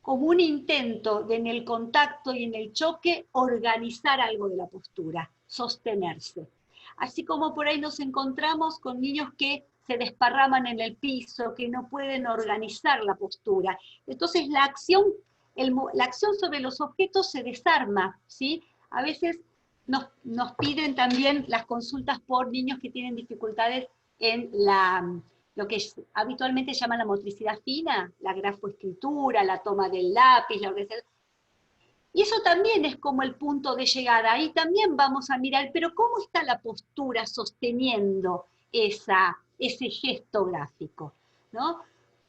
un intento de en el contacto y en el choque organizar algo de la postura, sostenerse. Así como por ahí nos encontramos con niños que se desparraman en el piso, que no pueden organizar la postura. Entonces la acción sobre los objetos se desarma, ¿sí? A veces nos piden también las consultas por niños que tienen dificultades en lo que habitualmente se llama la motricidad fina, la grafoescritura, la toma del lápiz, la organización. Y eso también es como el punto de llegada. Ahí también vamos a mirar, pero ¿cómo está la postura sosteniendo ese gesto gráfico? ¿No?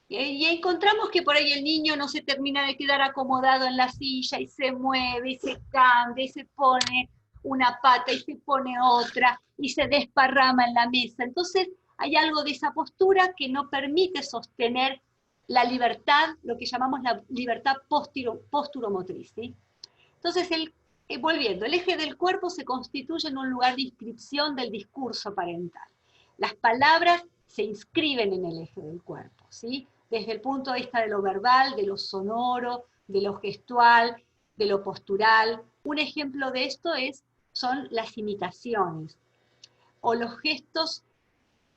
Y encontramos que por ahí el niño no se termina de quedar acomodado en la silla y se mueve y se cambia y se pone una pata y se pone otra y se desparrama en la mesa. Entonces hay algo de esa postura que no permite sostener la libertad, lo que llamamos la libertad posturomotriz, ¿sí? Entonces, volviendo, el eje del cuerpo se constituye en un lugar de inscripción del discurso parental. Las palabras se inscriben en el eje del cuerpo, ¿sí? Desde el punto de vista de lo verbal, de lo sonoro, de lo gestual, de lo postural. Un ejemplo de esto son las imitaciones, o los gestos.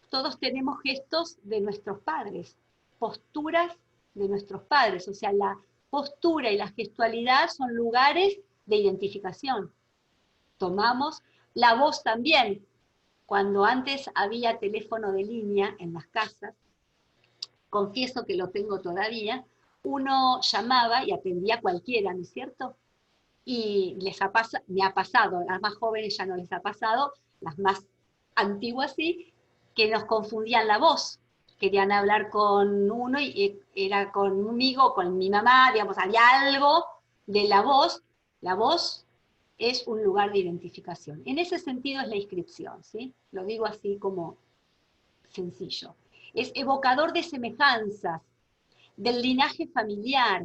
Todos tenemos gestos de nuestros padres, posturas de nuestros padres, o sea, la postura y la gestualidad son lugares de identificación. Tomamos la voz también. Cuando antes había teléfono de línea en las casas, confieso que lo tengo todavía, uno llamaba y atendía a cualquiera, ¿no es cierto? Y me ha pasado, a las más jóvenes ya no les ha pasado, las más antiguas sí, que nos confundían la voz. Querían hablar con uno y era conmigo, con mi mamá, digamos, había algo de la voz. La voz es un lugar de identificación. En ese sentido es la inscripción, ¿sí? Lo digo así como sencillo. Es evocador de semejanzas, del linaje familiar,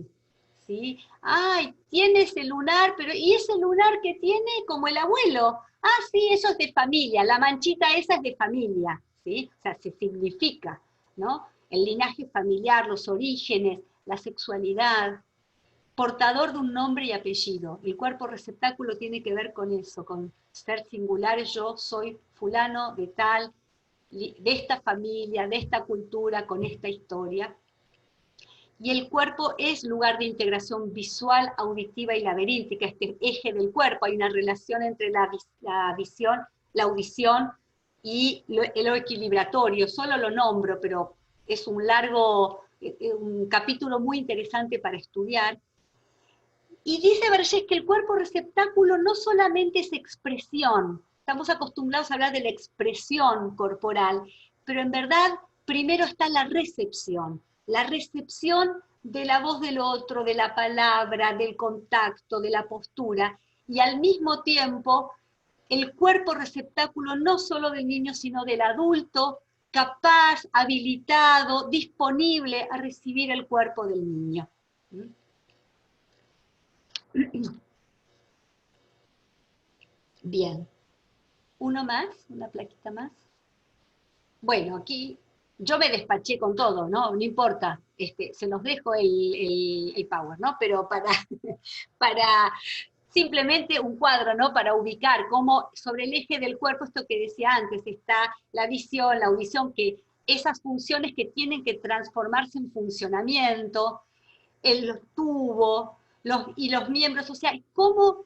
¿sí? Ay, tiene ese lunar, pero ¿y ese lunar que tiene como el abuelo? Ah, sí, eso es de familia, la manchita esa es de familia, ¿sí? O sea, se significa, ¿no? El linaje familiar, los orígenes, la sexualidad, portador de un nombre y apellido. El cuerpo receptáculo tiene que ver con eso, con ser singulares, yo soy fulano de tal, de esta familia, de esta cultura, con esta historia. y el cuerpo es lugar de integración visual, auditiva y laberíntica, este eje del cuerpo. Hay una relación entre la visión, la audición y lo equilibratorio. Solo lo nombro, pero es un largo, un capítulo muy interesante para estudiar. Y dice Vergés que el cuerpo receptáculo no solamente es expresión, estamos acostumbrados a hablar de la expresión corporal, pero en verdad primero está la recepción de la voz del otro, de la palabra, del contacto, de la postura, y al mismo tiempo el cuerpo receptáculo no solo del niño, sino del adulto, capaz, habilitado, disponible a recibir el cuerpo del niño. Bien. ¿Uno más? ¿Una plaquita más? Bueno, aquí yo me despaché con todo, ¿no? No importa, se los dejo el power, ¿no? Pero para simplemente un cuadro, ¿no? Para ubicar cómo sobre el eje del cuerpo, esto que decía antes, está la visión, la audición, que esas funciones que tienen que transformarse en funcionamiento, el tubo y los miembros, o sea, cómo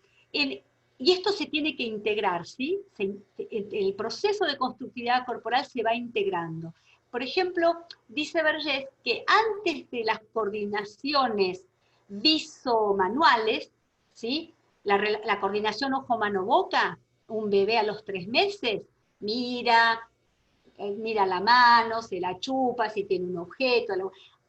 y esto se tiene que integrar, ¿sí? El proceso de constructividad corporal se va integrando. Por ejemplo, dice Vergés que antes de las coordinaciones visomanuales, ¿sí? La coordinación ojo-mano-boca, un bebé a los 3 meses, mira la mano, se la chupa, si tiene un objeto.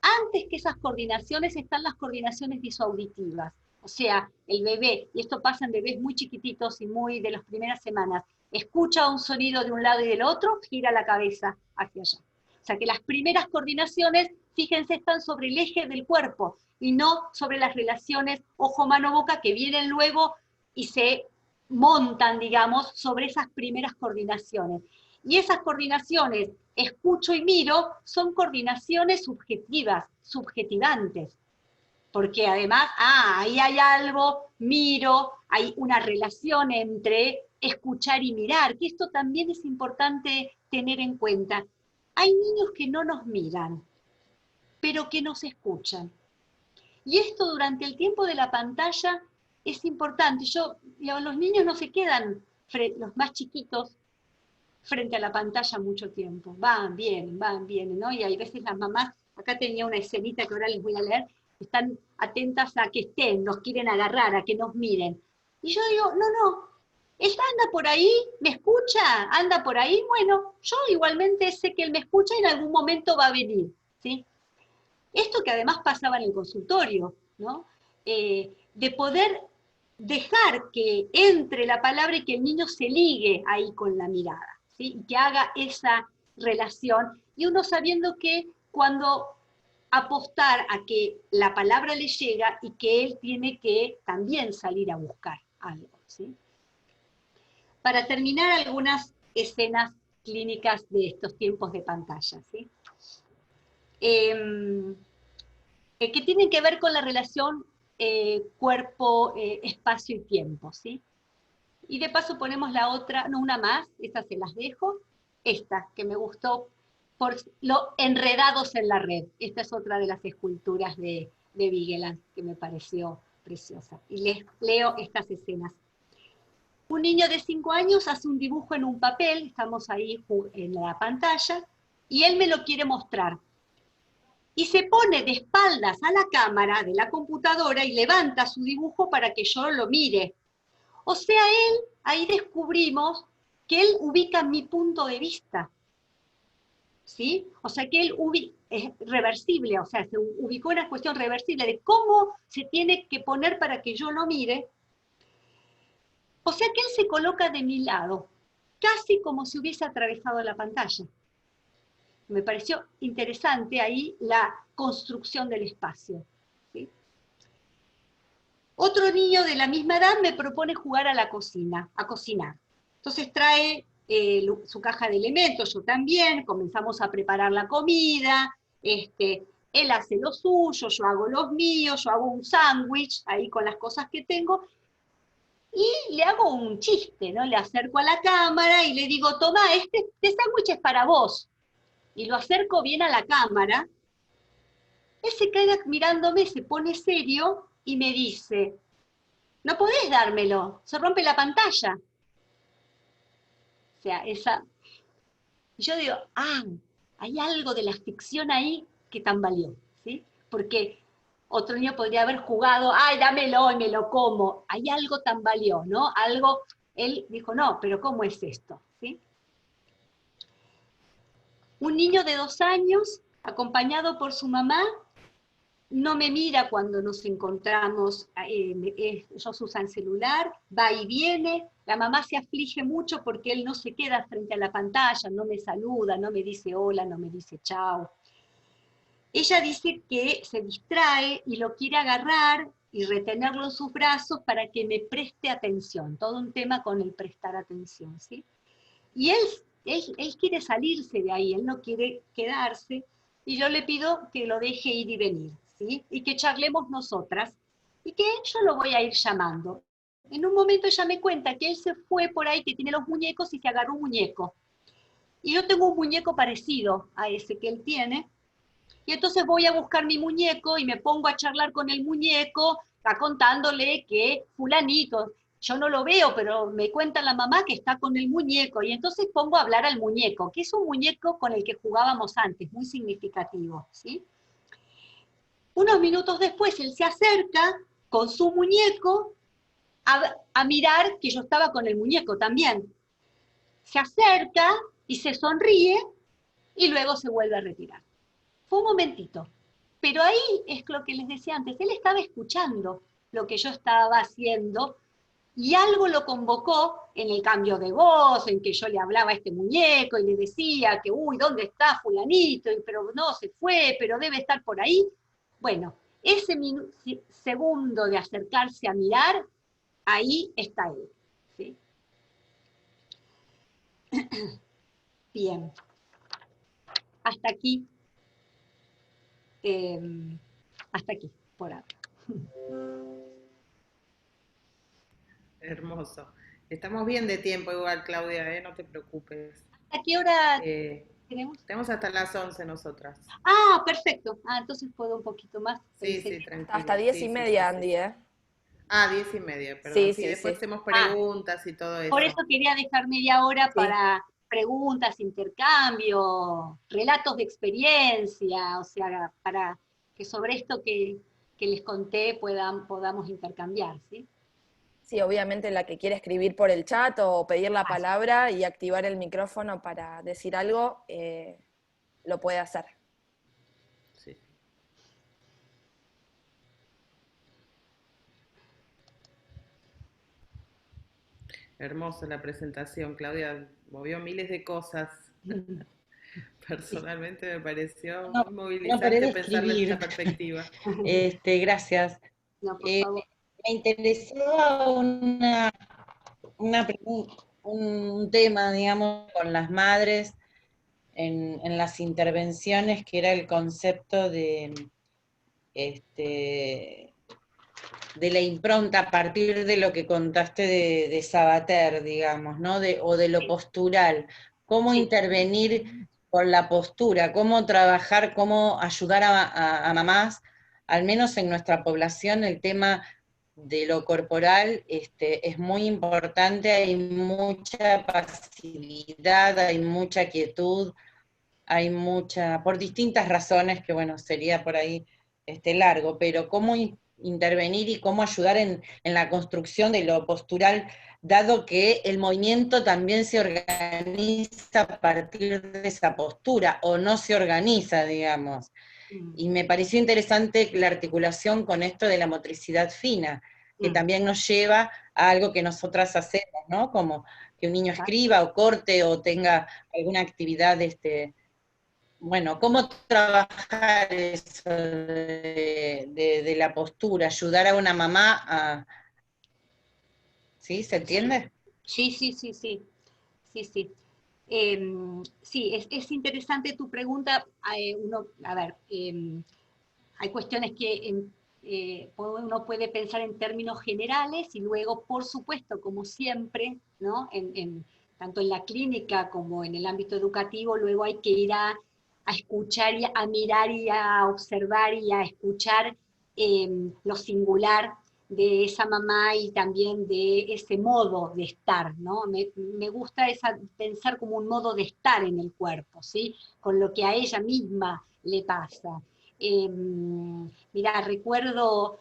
Antes que esas coordinaciones están las coordinaciones visoauditivas. O sea, el bebé, y esto pasa en bebés muy chiquititos y muy de las primeras semanas, escucha un sonido de un lado y del otro, gira la cabeza hacia allá. O sea que las primeras coordinaciones, fíjense, están sobre el eje del cuerpo y no sobre las relaciones ojo-mano-boca que vienen luego y se montan, digamos, sobre esas primeras coordinaciones. Y esas coordinaciones, escucho y miro, son coordinaciones subjetivas, subjetivantes. Porque además, ahí hay algo, miro, hay una relación entre escuchar y mirar, que esto también es importante tener en cuenta. Hay niños que no nos miran, pero que nos escuchan. Y esto durante el tiempo de la pantalla es importante. Los niños no se quedan, los más chiquitos, frente a la pantalla mucho tiempo. Van, vienen, ¿no? Y hay veces las mamás, acá tenía una escenita que ahora les voy a leer, están atentas a que estén, nos quieren agarrar, a que nos miren. Y yo digo, no, ella anda por ahí, me escucha, anda por ahí, bueno, yo igualmente sé que él me escucha y en algún momento va a venir, ¿sí? Esto que además pasaba en el consultorio, ¿no? De poder dejar que entre la palabra y que el niño se ligue ahí con la mirada, ¿sí? Y que haga esa relación, y uno sabiendo que cuando apostar a que la palabra le llega y que él tiene que también salir a buscar algo, ¿sí? Para terminar, algunas escenas clínicas de estos tiempos de pantalla, ¿sí? Que tienen que ver con la relación cuerpo, espacio y tiempo, ¿sí? Y de paso ponemos la otra, no, una más, estas se las dejo, esta, que me gustó, por lo enredados en la red. Esta es otra de las esculturas de Vigeland, que me pareció preciosa. Y les leo estas escenas. Un niño de 5 años hace un dibujo en un papel, estamos ahí en la pantalla, y él me lo quiere mostrar. Y se pone de espaldas a la cámara de la computadora y levanta su dibujo para que yo lo mire. O sea, ahí descubrimos que él ubica mi punto de vista, ¿sí? O sea, que él es reversible, o sea, se ubicó una cuestión reversible de cómo se tiene que poner para que yo lo mire. O sea, que él se coloca de mi lado, casi como si hubiese atravesado la pantalla. Me pareció interesante ahí la construcción del espacio, ¿sí? Otro niño de la misma edad me propone jugar a la cocina, a cocinar. Entonces trae su caja de elementos, yo también, comenzamos a preparar la comida, él hace lo suyo, yo hago los míos, yo hago un sándwich ahí con las cosas que tengo, y le hago un chiste, ¿no? Le acerco a la cámara y le digo, toma, este sándwich es para vos. Y lo acerco bien a la cámara, Él se queda mirándome, se pone serio y me dice, no podés dármelo, se rompe la pantalla. O sea, yo digo, hay algo de la ficción ahí que tambaleó, ¿sí? Porque otro niño podría haber jugado, ay, dámelo y me lo como. Hay algo tambaleó, ¿no? Algo, él dijo, no, pero ¿cómo es esto? ¿Sí? Un niño de 2 años, acompañado por su mamá, no me mira cuando nos encontramos, ellos usan celular, va y viene, la mamá se aflige mucho porque él no se queda frente a la pantalla, no me saluda, no me dice hola, no me dice chao. Ella dice que se distrae y lo quiere agarrar y retenerlo en sus brazos para que me preste atención, todo un tema con el prestar atención, ¿sí? Y él quiere salirse de ahí, él no quiere quedarse, y yo le pido que lo deje ir y venir, ¿sí? Y que charlemos nosotras, y que yo lo voy a ir llamando. En un momento ella me cuenta que él se fue por ahí, que tiene los muñecos, y se agarró un muñeco. Y yo tengo un muñeco parecido a ese que él tiene, y entonces voy a buscar mi muñeco y me pongo a charlar con el muñeco, está contándole que fulanito, yo no lo veo, pero me cuenta la mamá que está con el muñeco, y entonces pongo a hablar al muñeco, que es un muñeco con el que jugábamos antes, muy significativo, ¿sí? Unos minutos después él se acerca con su muñeco a mirar que yo estaba con el muñeco también. Se acerca y se sonríe y luego se vuelve a retirar. Fue un momentito. Pero ahí es lo que les decía antes, él estaba escuchando lo que yo estaba haciendo y algo lo convocó en el cambio de voz, en que yo le hablaba a este muñeco y le decía que, uy, ¿dónde está fulanito? Pero no, se fue, pero debe estar por ahí. Bueno, ese segundo de acercarse a mirar, ahí está él. ¿Sí? Bien, hasta aquí, eh, hasta aquí, por ahora.
Hermoso. Estamos bien de tiempo igual, Claudia, ¿eh? No te preocupes.
¿A qué hora
Eh,
tenemos?
Tenemos hasta las 11 nosotras.
Perfecto. Entonces puedo un poquito más.
Sí,
Pensé
sí,
que...
Hasta
tranquila.
10:30,
Sí.
Andy, ¿eh?
10:30, perdón.
Sí,
Sí,
sí,
después
sí.
hacemos
Ah,
preguntas y todo
por eso
eso.
quería dejar media hora
Sí.
para preguntas, intercambio, relatos de experiencia, o sea, para que sobre esto que les conté podamos intercambiar, ¿sí?
Sí, obviamente la que quiera escribir por el chat o pedir la
Ah,
palabra y activar el micrófono para decir algo, lo puede hacer.
Sí. Hermosa la presentación, Claudia. Movió miles de cosas. Personalmente me pareció
No,
muy
no paré
movilizante
de
pensarlo en esa
escribir.
perspectiva.
Gracias.
no, por
Eh,
favor.
Me interesaba un tema, digamos, con las madres en las intervenciones, que era el concepto este, de la impronta a partir de lo que contaste de Sabater, digamos, ¿no? O de lo
Sí,
postural. ¿Cómo
sí.
intervenir con la postura? ¿Cómo trabajar, cómo ayudar a mamás? Al menos en nuestra población el tema de lo corporal es muy importante, hay mucha pasividad, hay mucha quietud, hay mucha, por distintas razones que bueno, sería por ahí largo, pero cómo intervenir y cómo ayudar en la construcción de lo postural, dado que el movimiento también se organiza a partir de esa postura, o no se organiza, digamos.
Mm,
Y me pareció interesante la articulación con esto de la motricidad fina, que
mm,
también nos lleva a algo que nosotras hacemos, ¿no? Como que un niño
exacto.
escriba o corte o tenga alguna actividad, bueno, ¿cómo trabajar eso de la postura? Ayudar a una mamá a... ¿Sí? ¿Se
Sí,
entiende?
sí. Sí, sí. Sí, es interesante tu pregunta. A ver, hay cuestiones que uno puede pensar en términos generales y luego, por supuesto, como siempre, ¿no? Tanto en la clínica como en el ámbito educativo, luego hay que ir a escuchar, y a mirar y a observar y a escuchar lo singular de esa mamá y también de ese modo de estar, ¿no? Me gusta pensar como un modo de estar en el cuerpo, ¿sí? Con lo que a ella misma le pasa. Mirá, recuerdo,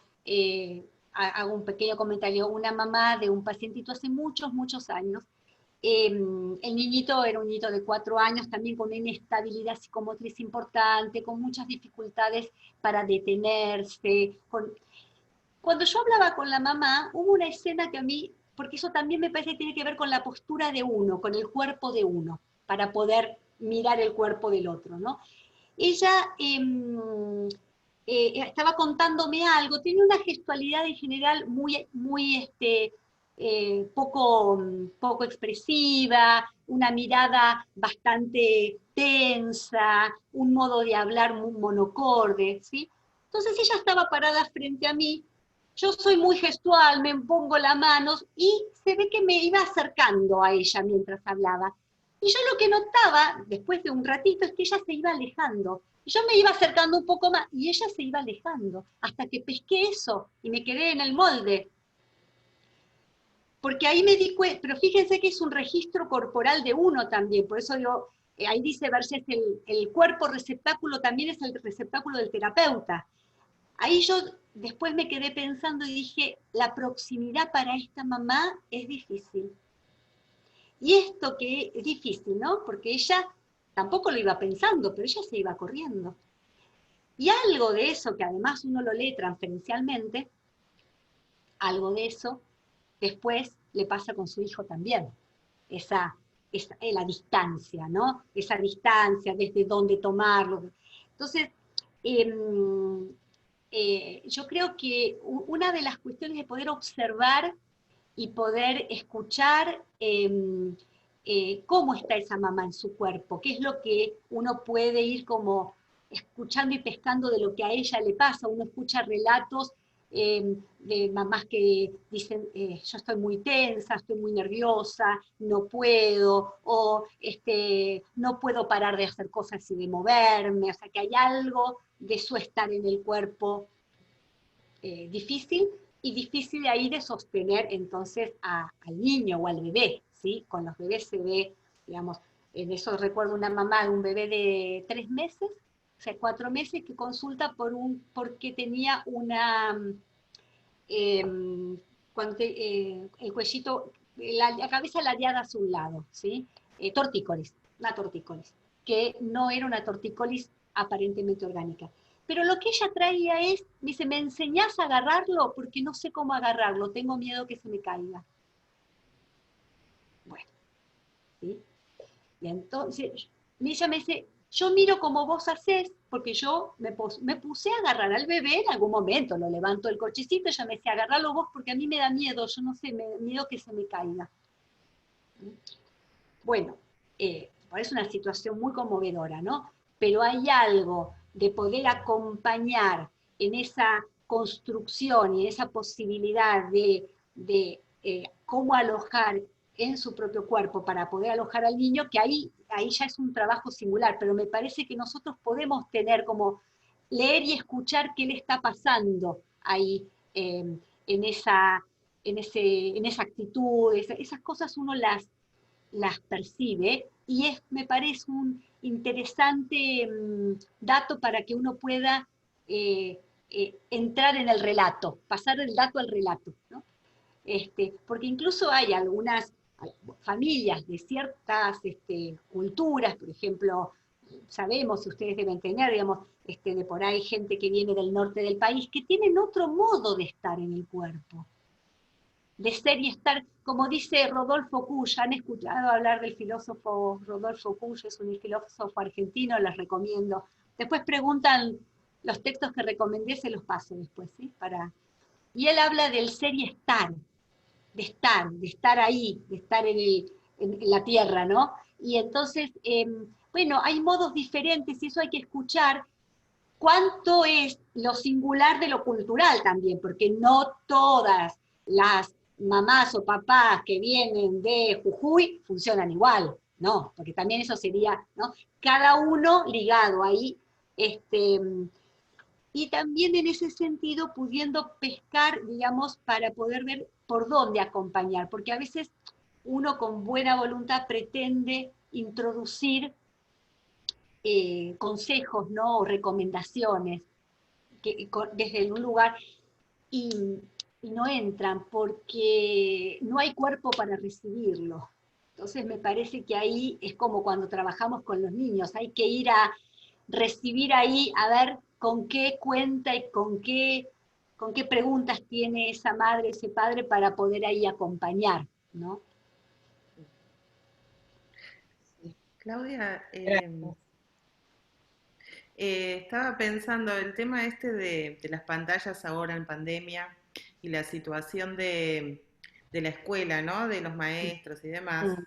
hago un pequeño comentario, una mamá de un pacientito hace muchos, muchos años. El niñito era un niñito de 4 años, también con una inestabilidad psicomotriz importante, con muchas dificultades para detenerse. Cuando yo hablaba con la mamá, hubo una escena que a mí, porque eso también me parece que tiene que ver con la postura de uno, con el cuerpo de uno, para poder mirar el cuerpo del otro, ¿no? Ella estaba contándome algo, tenía una gestualidad en general muy poco expresiva, una mirada bastante tensa, un modo de hablar muy monocorde, ¿sí? Entonces ella estaba parada frente a mí, yo soy muy gestual, me pongo las manos y se ve que me iba acercando a ella mientras hablaba. Y yo lo que notaba, después de un ratito, es que ella se iba alejando. Y yo me iba acercando un poco más y ella se iba alejando, hasta que pesqué eso y me quedé en el molde. Porque ahí me di cuenta, pero fíjense que es un registro corporal de uno también, por eso digo, ahí dice Vergés, el cuerpo receptáculo también es el receptáculo del terapeuta. Ahí yo después me quedé pensando y dije, la proximidad para esta mamá es difícil. Y esto que es difícil, ¿no? Porque ella tampoco lo iba pensando, pero ella se iba corriendo. Y algo de eso, que además uno lo lee transferencialmente, algo de eso después le pasa con su hijo también. La distancia, ¿no? Esa distancia, desde dónde tomarlo. Entonces, yo creo que una de las cuestiones de poder observar y poder escuchar cómo está esa mamá en su cuerpo, qué es lo que uno puede ir como escuchando y pescando de lo que a ella le pasa. Uno escucha relatos de mamás que dicen, yo estoy muy tensa, estoy muy nerviosa, no puedo, o no puedo parar de hacer cosas y de moverme, o sea que hay algo de su estar en el cuerpo difícil, y difícil de ahí de sostener entonces al niño o al bebé, ¿sí? Con los bebés se ve, digamos, en eso recuerdo una mamá de un bebé de 3 meses, o sea, 4 meses, que consulta porque tenía una, el cuellito, la cabeza ladeada hacia un lado, ¿sí? Tortícolis, una tortícolis, que no era una tortícolis aparentemente orgánica. Pero lo que ella traía es, dice, ¿me enseñás a agarrarlo? Porque no sé cómo agarrarlo, tengo miedo que se me caiga. Bueno, ¿sí? Y entonces, ella me dice, yo miro como vos hacés, porque yo me puse a agarrar al bebé en algún momento, lo levanto el cochecito, ella me decía, agarralo vos porque a mí me da miedo, yo no sé, me da miedo que se me caiga. Bueno, parece una situación muy conmovedora, ¿no? Pero hay algo de poder acompañar en esa construcción y en esa posibilidad de cómo alojar en su propio cuerpo para poder alojar al niño, que ahí ya es un trabajo singular, pero me parece que nosotros podemos tener como leer y escuchar qué le está pasando ahí en esa actitud, esas cosas uno las percibe, y me parece un interesante dato para que uno pueda entrar en el relato, pasar del dato al relato, ¿no? Porque incluso hay algunas familias de ciertas culturas, por ejemplo, sabemos, ustedes deben tener, digamos, de por ahí gente que viene del norte del país, que tienen otro modo de estar en el cuerpo, de ser y estar, como dice Rodolfo Culla. ¿Han escuchado hablar del filósofo Rodolfo Culla? Es un filósofo argentino, les recomiendo. Después preguntan los textos que recomendé, se los paso después, ¿sí? Y él habla del ser y estar, de estar ahí, de estar en la tierra, ¿no? Y entonces, bueno, hay modos diferentes y eso hay que escuchar cuánto es lo singular de lo cultural también, porque no todas las mamás o papás que vienen de Jujuy funcionan igual, no, porque también eso sería, ¿no? Cada uno ligado ahí, y también en ese sentido pudiendo pescar, digamos, para poder ver por dónde acompañar, porque a veces uno con buena voluntad pretende introducir consejos, ¿no? O recomendaciones desde un lugar y, y no entran porque no hay cuerpo para recibirlo. Entonces me parece que ahí es como cuando trabajamos con los niños, hay que ir a recibir ahí, a ver con qué cuenta y con qué preguntas tiene esa madre, ese padre para poder ahí acompañar, ¿no?
Claudia,
Gracias.
estaba pensando el tema este de las pantallas ahora en pandemia y la situación de la escuela, ¿no? De los maestros y demás.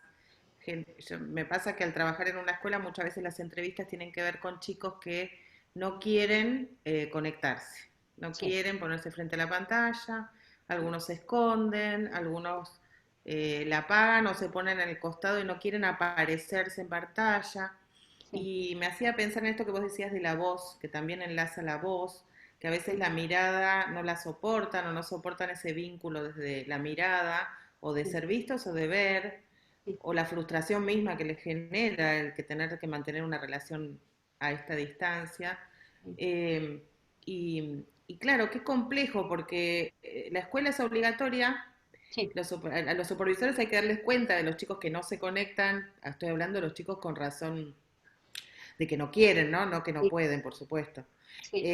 Mm,
Me pasa que al trabajar en una escuela muchas veces las entrevistas tienen que ver con chicos que no quieren conectarse, no
sí,
quieren ponerse frente a la pantalla, algunos se esconden, algunos la apagan o se ponen en el costado y no quieren aparecerse en pantalla.
sí,
Y me hacía pensar en esto que vos decías de la voz, que también enlaza la voz, que a veces la mirada no la soportan o no soportan ese vínculo desde la mirada, o de
sí,
ser vistos o de ver,
sí,
o la frustración misma que les genera el que tener que mantener una relación a esta distancia.
sí,
Eh, y claro, qué complejo, porque la escuela es obligatoria,
sí,
a los supervisores hay que darles cuenta de los chicos que no se conectan, estoy hablando de los chicos con razón de que no quieren, ¿no? No que no
sí,
pueden, por supuesto.
sí,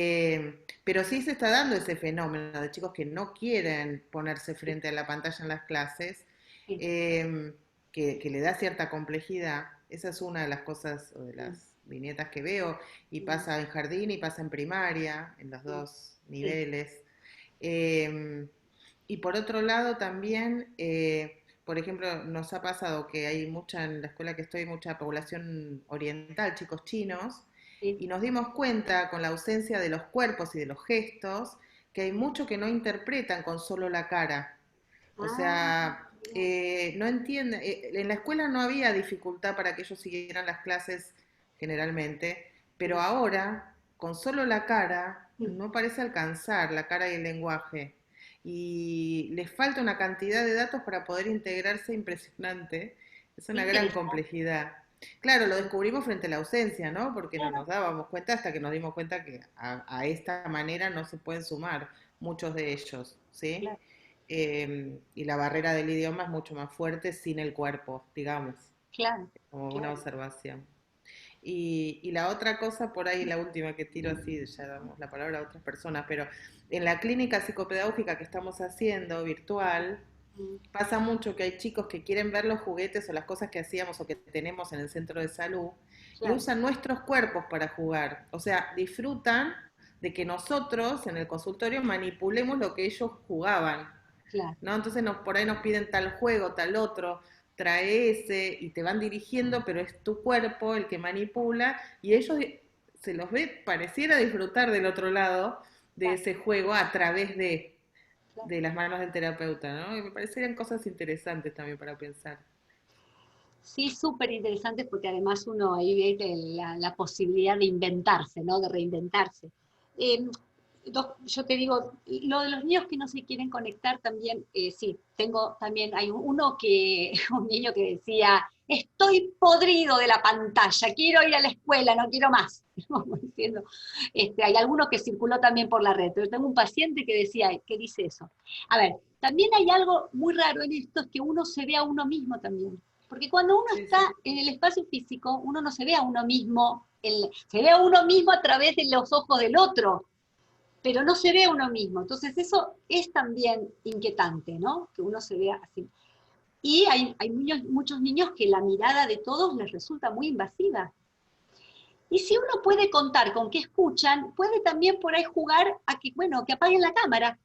Pero sí se está dando ese fenómeno de chicos que no quieren ponerse
sí,
frente a la pantalla en las clases,
sí,
eh, que le da cierta complejidad. Esa es una de las cosas o de
mm,
las viñetas que veo, y
mm,
pasa en jardín y pasa en primaria, en los
mm,
dos
sí,
niveles. Eh, y por otro lado también, por ejemplo, nos ha pasado que hay mucha, en la escuela que estoy, mucha población oriental, chicos chinos,
sí.
y nos dimos cuenta con la ausencia de los cuerpos y de los gestos, que hay mucho que no interpretan con solo la cara. O
Ah,
sea,
mira,
no entienden, en la escuela no había dificultad para que ellos siguieran las clases generalmente, pero
mm,
ahora, con solo la cara,
mm,
no parece alcanzar la cara y el lenguaje. Y les falta una cantidad de datos para poder integrarse impresionante. Es
qué
una gran
interesante.
complejidad. Claro, lo descubrimos frente a la ausencia, ¿no? Porque no
Claro,
nos dábamos cuenta hasta que nos dimos cuenta que a esta manera no se pueden sumar muchos de ellos, ¿sí?
claro,
Y la barrera del idioma es mucho más fuerte sin el cuerpo, digamos,
claro,
como una
claro.
observación. Y la otra cosa, por ahí la última que tiro así, ya damos la palabra a otras personas, pero en la clínica psicopedagógica que estamos haciendo virtual,
Mm,
pasa mucho que hay chicos que quieren ver los juguetes o las cosas que hacíamos o que tenemos en el centro de salud y
claro,
usan nuestros cuerpos para jugar. O sea, disfrutan de que nosotros en el consultorio manipulemos lo que ellos jugaban.
claro.
¿No? Entonces por ahí nos piden tal juego, tal otro, trae ese y te van dirigiendo, pero es tu cuerpo el que manipula y ellos se los ve, pareciera disfrutar del otro lado de
Claro,
ese juego a través
claro.
de las manos del terapeuta, ¿no? Y me parecerían cosas interesantes también para pensar.
Sí, súper interesante porque además uno ahí ve que la posibilidad de inventarse, ¿no? De reinventarse. Eh, yo te digo, lo de los niños que no se quieren conectar también, sí, tengo también, hay uno que, un niño que decía, estoy podrido de la pantalla, quiero ir a la escuela, no quiero más. Como diciendo, hay alguno que circuló también por la red, pero tengo un paciente que decía, ¿qué dice eso? A ver, también hay algo muy raro en esto, es que uno se ve a uno mismo también. Porque cuando uno
Sí,
está
sí.
en el espacio físico, uno no se ve a uno mismo, se ve a uno mismo a través de los ojos del otro, pero no se ve a uno mismo. Entonces eso es también inquietante, ¿no? Que uno se vea así. Y hay muchos niños que la mirada de todos les resulta muy invasiva. Y si uno puede contar con qué escuchan, puede también por ahí jugar a que, bueno, que apaguen la cámara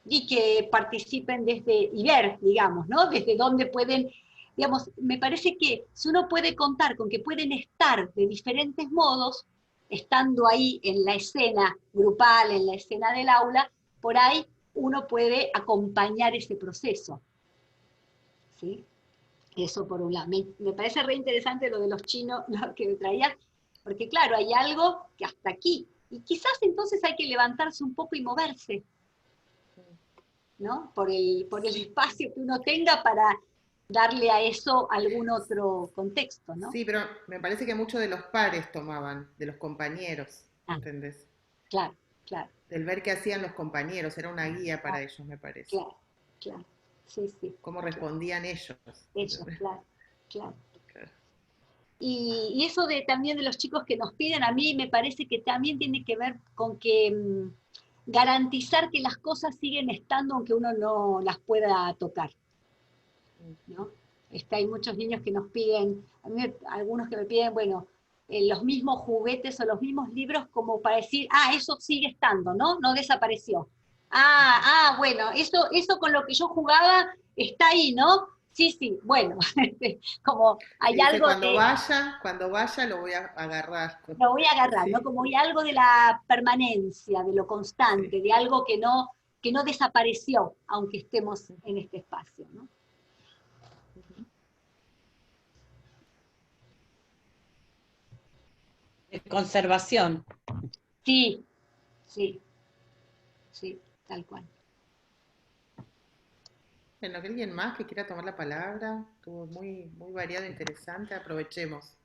y que participen desde, y ver, digamos, ¿no? Desde dónde pueden, digamos, me parece que si uno puede contar con que pueden estar de diferentes modos, estando ahí en la escena grupal, en la escena del aula, por ahí uno puede acompañar ese proceso, ¿sí? Eso por un lado. Me parece re interesante lo de los chinos, lo que traían, porque claro, hay algo que hasta aquí, y quizás entonces hay que levantarse un poco y moverse, ¿no? Por el espacio que uno tenga para darle a eso algún otro contexto, ¿no?
Sí, pero me parece que muchos de los pares tomaban, de los compañeros,
Ah,
¿entendés?
claro, claro,
Del ver qué hacían los compañeros, era una guía para ellos, me parece.
claro, claro. Sí, sí,
Cómo respondían ellos.
ellos, claro, claro.
Claro.
Y eso de también de los chicos que nos piden, a mí me parece que también tiene que ver con que garantizar que las cosas siguen estando aunque uno no las pueda tocar, ¿no? Hay muchos niños que nos piden, algunos que me piden, bueno, los mismos juguetes o los mismos libros como para decir, eso sigue estando, ¿no? No desapareció. Bueno, eso con lo que yo jugaba está ahí, ¿no? Sí, sí, bueno, como hay
Dice,
algo
cuando vaya lo voy a agarrar.
lo voy a agarrar, ¿no?
Sí,
Como hay algo de la permanencia, de lo
sí.
constante, de algo que no desapareció, aunque estemos en este espacio, ¿no?
De conservación.
Sí, sí, sí, tal cual.
Bueno, ¿que alguien más que quiera tomar la palabra? Estuvo muy, muy variado, interesante, aprovechemos.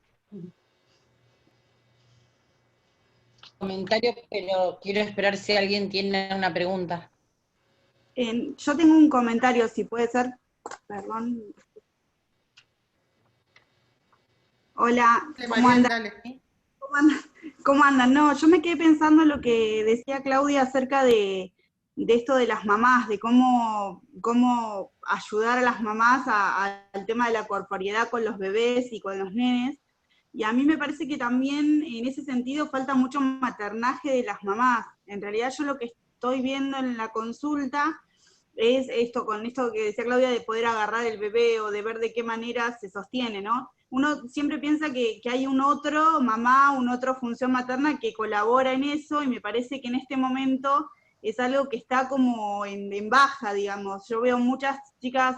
Comentario, pero quiero esperar si alguien tiene una pregunta.
Yo tengo un comentario, si puede ser. Perdón. Hola,
Dale,
¿cómo
Mariel,
andan?
dale.
¿Cómo andan? ¿Cómo andan? No, yo me quedé pensando en lo que decía Claudia acerca de esto de las mamás, de cómo ayudar a las mamás al tema de la corporeidad con los bebés y con los nenes. Y a mí me parece que también en ese sentido falta mucho maternaje de las mamás. En realidad yo lo que estoy viendo en la consulta es esto, con esto que decía Claudia, de poder agarrar el bebé o de ver de qué manera se sostiene, ¿no? Uno siempre piensa que hay un otro mamá, una otra función materna que colabora en eso, y me parece que en este momento es algo que está como en baja, digamos. Yo veo muchas chicas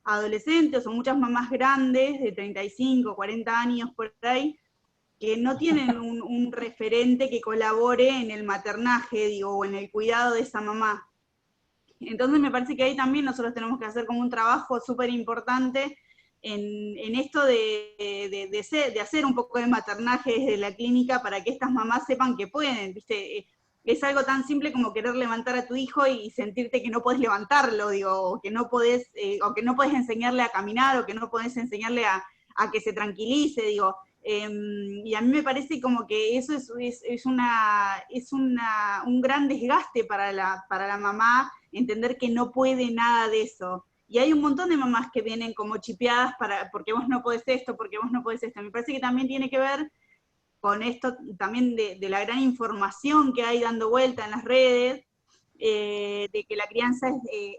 adolescentes o muchas mamás grandes de 35, 40 años por ahí, que no tienen un referente que colabore en el maternaje, digo, o en el cuidado de esa mamá. Entonces me parece que ahí también nosotros tenemos que hacer como un trabajo súper importante en esto de hacer un poco de maternaje desde la clínica para que estas mamás sepan que pueden, ¿viste? Es algo tan simple como querer levantar a tu hijo y sentirte que no podés levantarlo, digo, o que no podés enseñarle a caminar, o que no podés enseñarle a que se tranquilice, digo. Y a mí me parece como que eso es un gran desgaste para la mamá, entender que no puede nada de eso. Y hay un montón de mamás que vienen como chipeadas porque vos no podés esto, porque vos no podés esto. Me parece que también tiene que ver con esto también de la gran información que hay dando vuelta en las redes, de que la crianza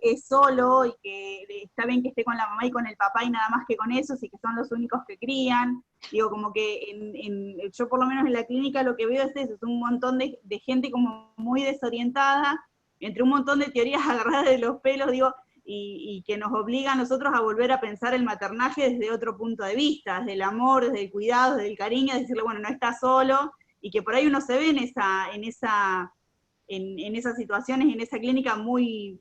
es solo, y que está bien que esté con la mamá y con el papá y nada más que con esos, y que son los únicos que crían. Digo, como que yo por lo menos en la clínica lo que veo es eso, es un montón de gente como muy desorientada, entre un montón de teorías agarradas de los pelos, digo, y que nos obliga a nosotros a volver a pensar el maternaje desde otro punto de vista, desde el amor, desde el cuidado, desde el cariño, de decirle, bueno, no estás solo, y que por ahí uno se ve en esas situaciones, en esa clínica muy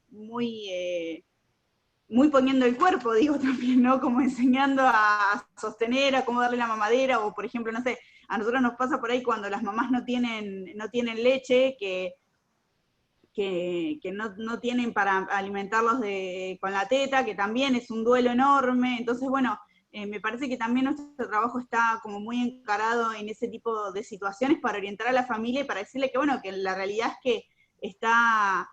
poniendo el cuerpo, digo, también, ¿no? Como enseñando a sostener, a cómo darle la mamadera, o por ejemplo, no sé, a nosotros nos pasa por ahí cuando las mamás no tienen leche, que no tienen para alimentarlos con la teta, que también es un duelo enorme. Entonces, bueno, me parece que también nuestro trabajo está como muy encarado en ese tipo de situaciones para orientar a la familia y para decirle que, bueno, que la realidad es que está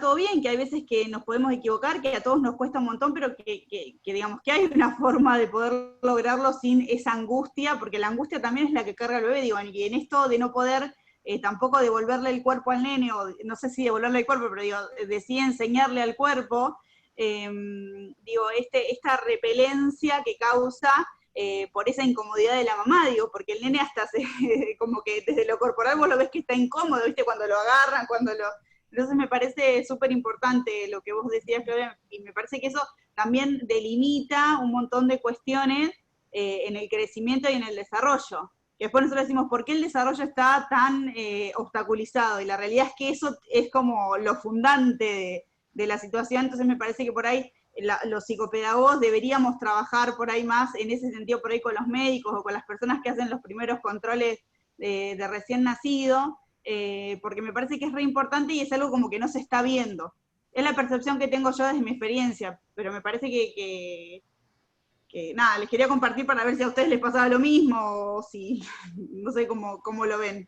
todo bien, que hay veces que nos podemos equivocar, que a todos nos cuesta un montón, pero que digamos que hay una forma de poder lograrlo sin esa angustia, porque la angustia también es la que carga el bebé, digo, y en esto de no poder tampoco devolverle el cuerpo al nene, o no sé si devolverle el cuerpo, pero digo, de sí enseñarle al cuerpo, digo, esta repelencia que causa por esa incomodidad de la mamá, digo, porque el nene hasta como que desde lo corporal vos lo ves que está incómodo, ¿viste? Cuando lo agarran, Entonces me parece súper importante lo que vos decías, Claudia, y me parece que eso también delimita un montón de cuestiones en el crecimiento y en el desarrollo. Que después nosotros decimos, ¿por qué el desarrollo está tan obstaculizado? Y la realidad es que eso es como lo fundante de la situación, entonces me parece que por ahí los psicopedagogos deberíamos trabajar por ahí más en ese sentido, por ahí con los médicos o con las personas que hacen los primeros controles de recién nacido, porque me parece que es re importante y es algo como que no se está viendo. Es la percepción que tengo yo desde mi experiencia, pero me parece que nada, les quería compartir para ver si a ustedes les pasaba lo mismo, o si, no sé cómo lo ven.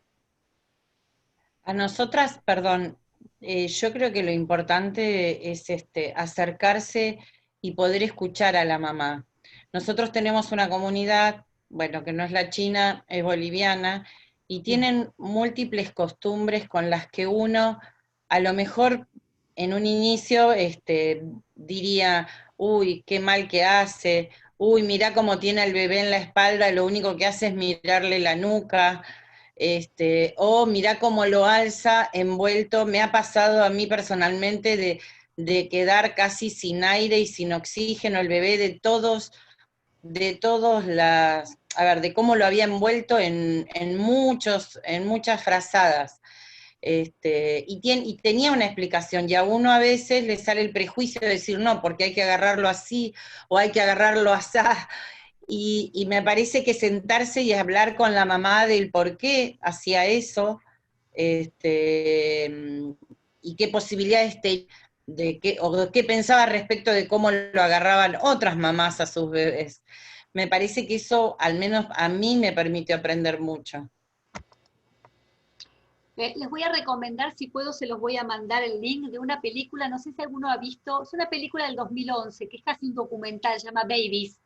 A nosotras, perdón, yo creo que lo importante es acercarse y poder escuchar a la mamá. Nosotros tenemos una comunidad, bueno, que no es la china, es boliviana, y tienen múltiples costumbres con las que uno, a lo mejor en un inicio, diría, uy, qué mal que hace, uy, mirá cómo tiene al bebé en la espalda, lo único que hace es mirarle la nuca, o mirá cómo lo alza envuelto. Me ha pasado a mí personalmente de quedar casi sin aire y sin oxígeno el bebé de cómo lo había envuelto en muchas frazadas. Y tenía una explicación, y a uno a veces le sale el prejuicio de decir no, porque hay que agarrarlo así, o hay que agarrarlo así, y me parece que sentarse y hablar con la mamá del por qué hacía eso, y qué posibilidades o qué pensaba respecto de cómo lo agarraban otras mamás a sus bebés. Me parece que eso, al menos a mí, me permitió aprender mucho.
Les voy a recomendar, si puedo se los voy a mandar el link de una película, no sé si alguno ha visto, es una película del 2011, que es casi un documental, se llama Babies,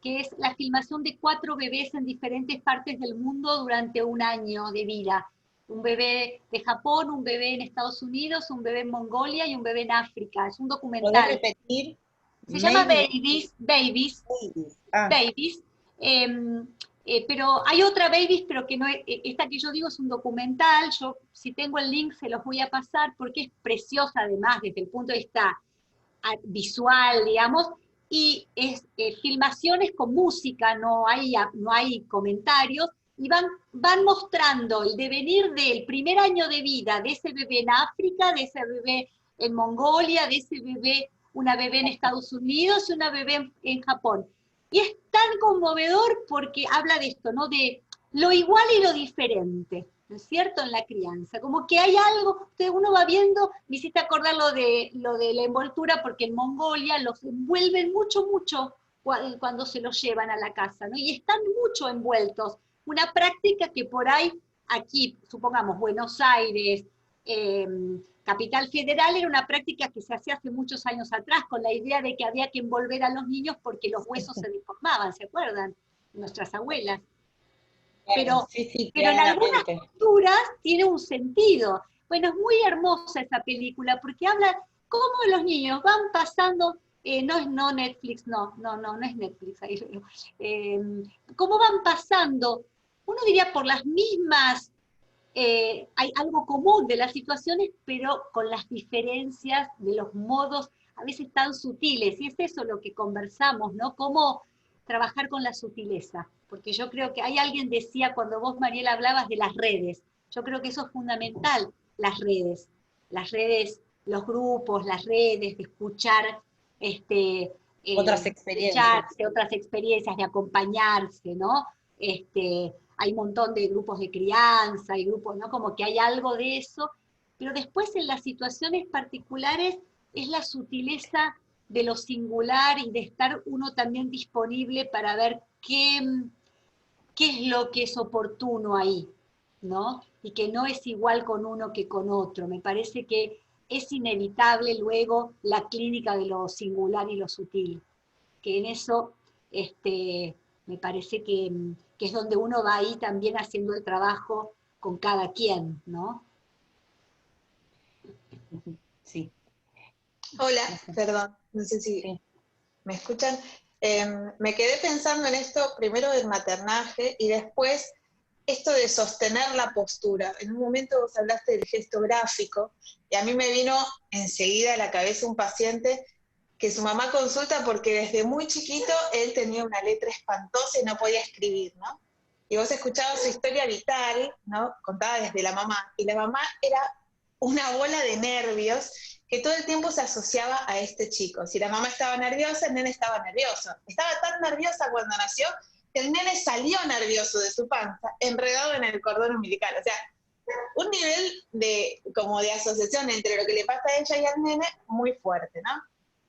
que es la filmación de 4 bebés en diferentes partes del mundo durante un año de vida. Un bebé de Japón, un bebé en Estados Unidos, un bebé en Mongolia y un bebé en África. Es un documental.
¿Podés repetir?
Se llama Babies.
Ah.
Babies. Pero hay otra Babies, pero que no es, esta que yo digo es un documental. Yo, si tengo el link, se los voy a pasar porque es preciosa, además, desde el punto de vista visual, digamos, y es filmaciones con música, no hay comentarios, y van mostrando el devenir del primer año de vida de ese bebé en África, de ese bebé en Mongolia, de ese bebé, una bebé en Estados Unidos y una bebé en Japón. Y es tan conmovedor porque habla de esto, ¿no? De lo igual y lo diferente, ¿no es cierto?, en la crianza. Como que hay algo, uno va viendo, me hiciste acordar lo de la envoltura, porque en Mongolia los envuelven mucho cuando se los llevan a la casa, ¿no? Y están mucho envueltos. Una práctica que por ahí, aquí, supongamos, Buenos Aires, Capital Federal, era una práctica que se hacía hace muchos años atrás, con la idea de que había que envolver a los niños porque los huesos se deformaban, ¿se acuerdan? Nuestras abuelas. Pero,
sí,
pero en algunas culturas tiene un sentido. Bueno, es muy hermosa esa película porque habla cómo los niños van pasando, no Netflix, no es Netflix, cómo van pasando, uno diría por las mismas, hay algo común de las situaciones, pero con las diferencias de los modos a veces tan sutiles, y es eso lo que conversamos, ¿no? Cómo trabajar con la sutileza, porque yo creo que alguien decía cuando vos, Mariela, hablabas de las redes, yo creo que eso es fundamental, las redes, los grupos, las redes, de escuchar,
otras experiencias,
de acompañarse, ¿no? Hay un montón de grupos de crianza, hay grupos, ¿no? Como que hay algo de eso, pero después en las situaciones particulares es la sutileza de lo singular y de estar uno también disponible para ver qué es lo que es oportuno ahí, ¿no? Y que no es igual con uno que con otro. Me parece que es inevitable luego la clínica de lo singular y lo sutil, que en eso me parece que es donde uno va ahí también haciendo el trabajo con cada quien, ¿no?
Sí.
Hola, perdón, no sé si me escuchan. Me quedé pensando en esto, primero del maternaje y después esto de sostener la postura. En un momento vos hablaste del gesto gráfico y a mí me vino enseguida a la cabeza un paciente que su mamá consulta porque desde muy chiquito él tenía una letra espantosa y no podía escribir, ¿no? Y vos escuchabas su historia vital, ¿no? Contada desde la mamá, y la mamá era una bola de nervios que todo el tiempo se asociaba a este chico. Si la mamá estaba nerviosa, el nene estaba nervioso. Estaba tan nerviosa cuando nació que el nene salió nervioso de su panza, enredado en el cordón umbilical. O sea, un nivel como de asociación entre lo que le pasa a ella y al nene muy fuerte, ¿no?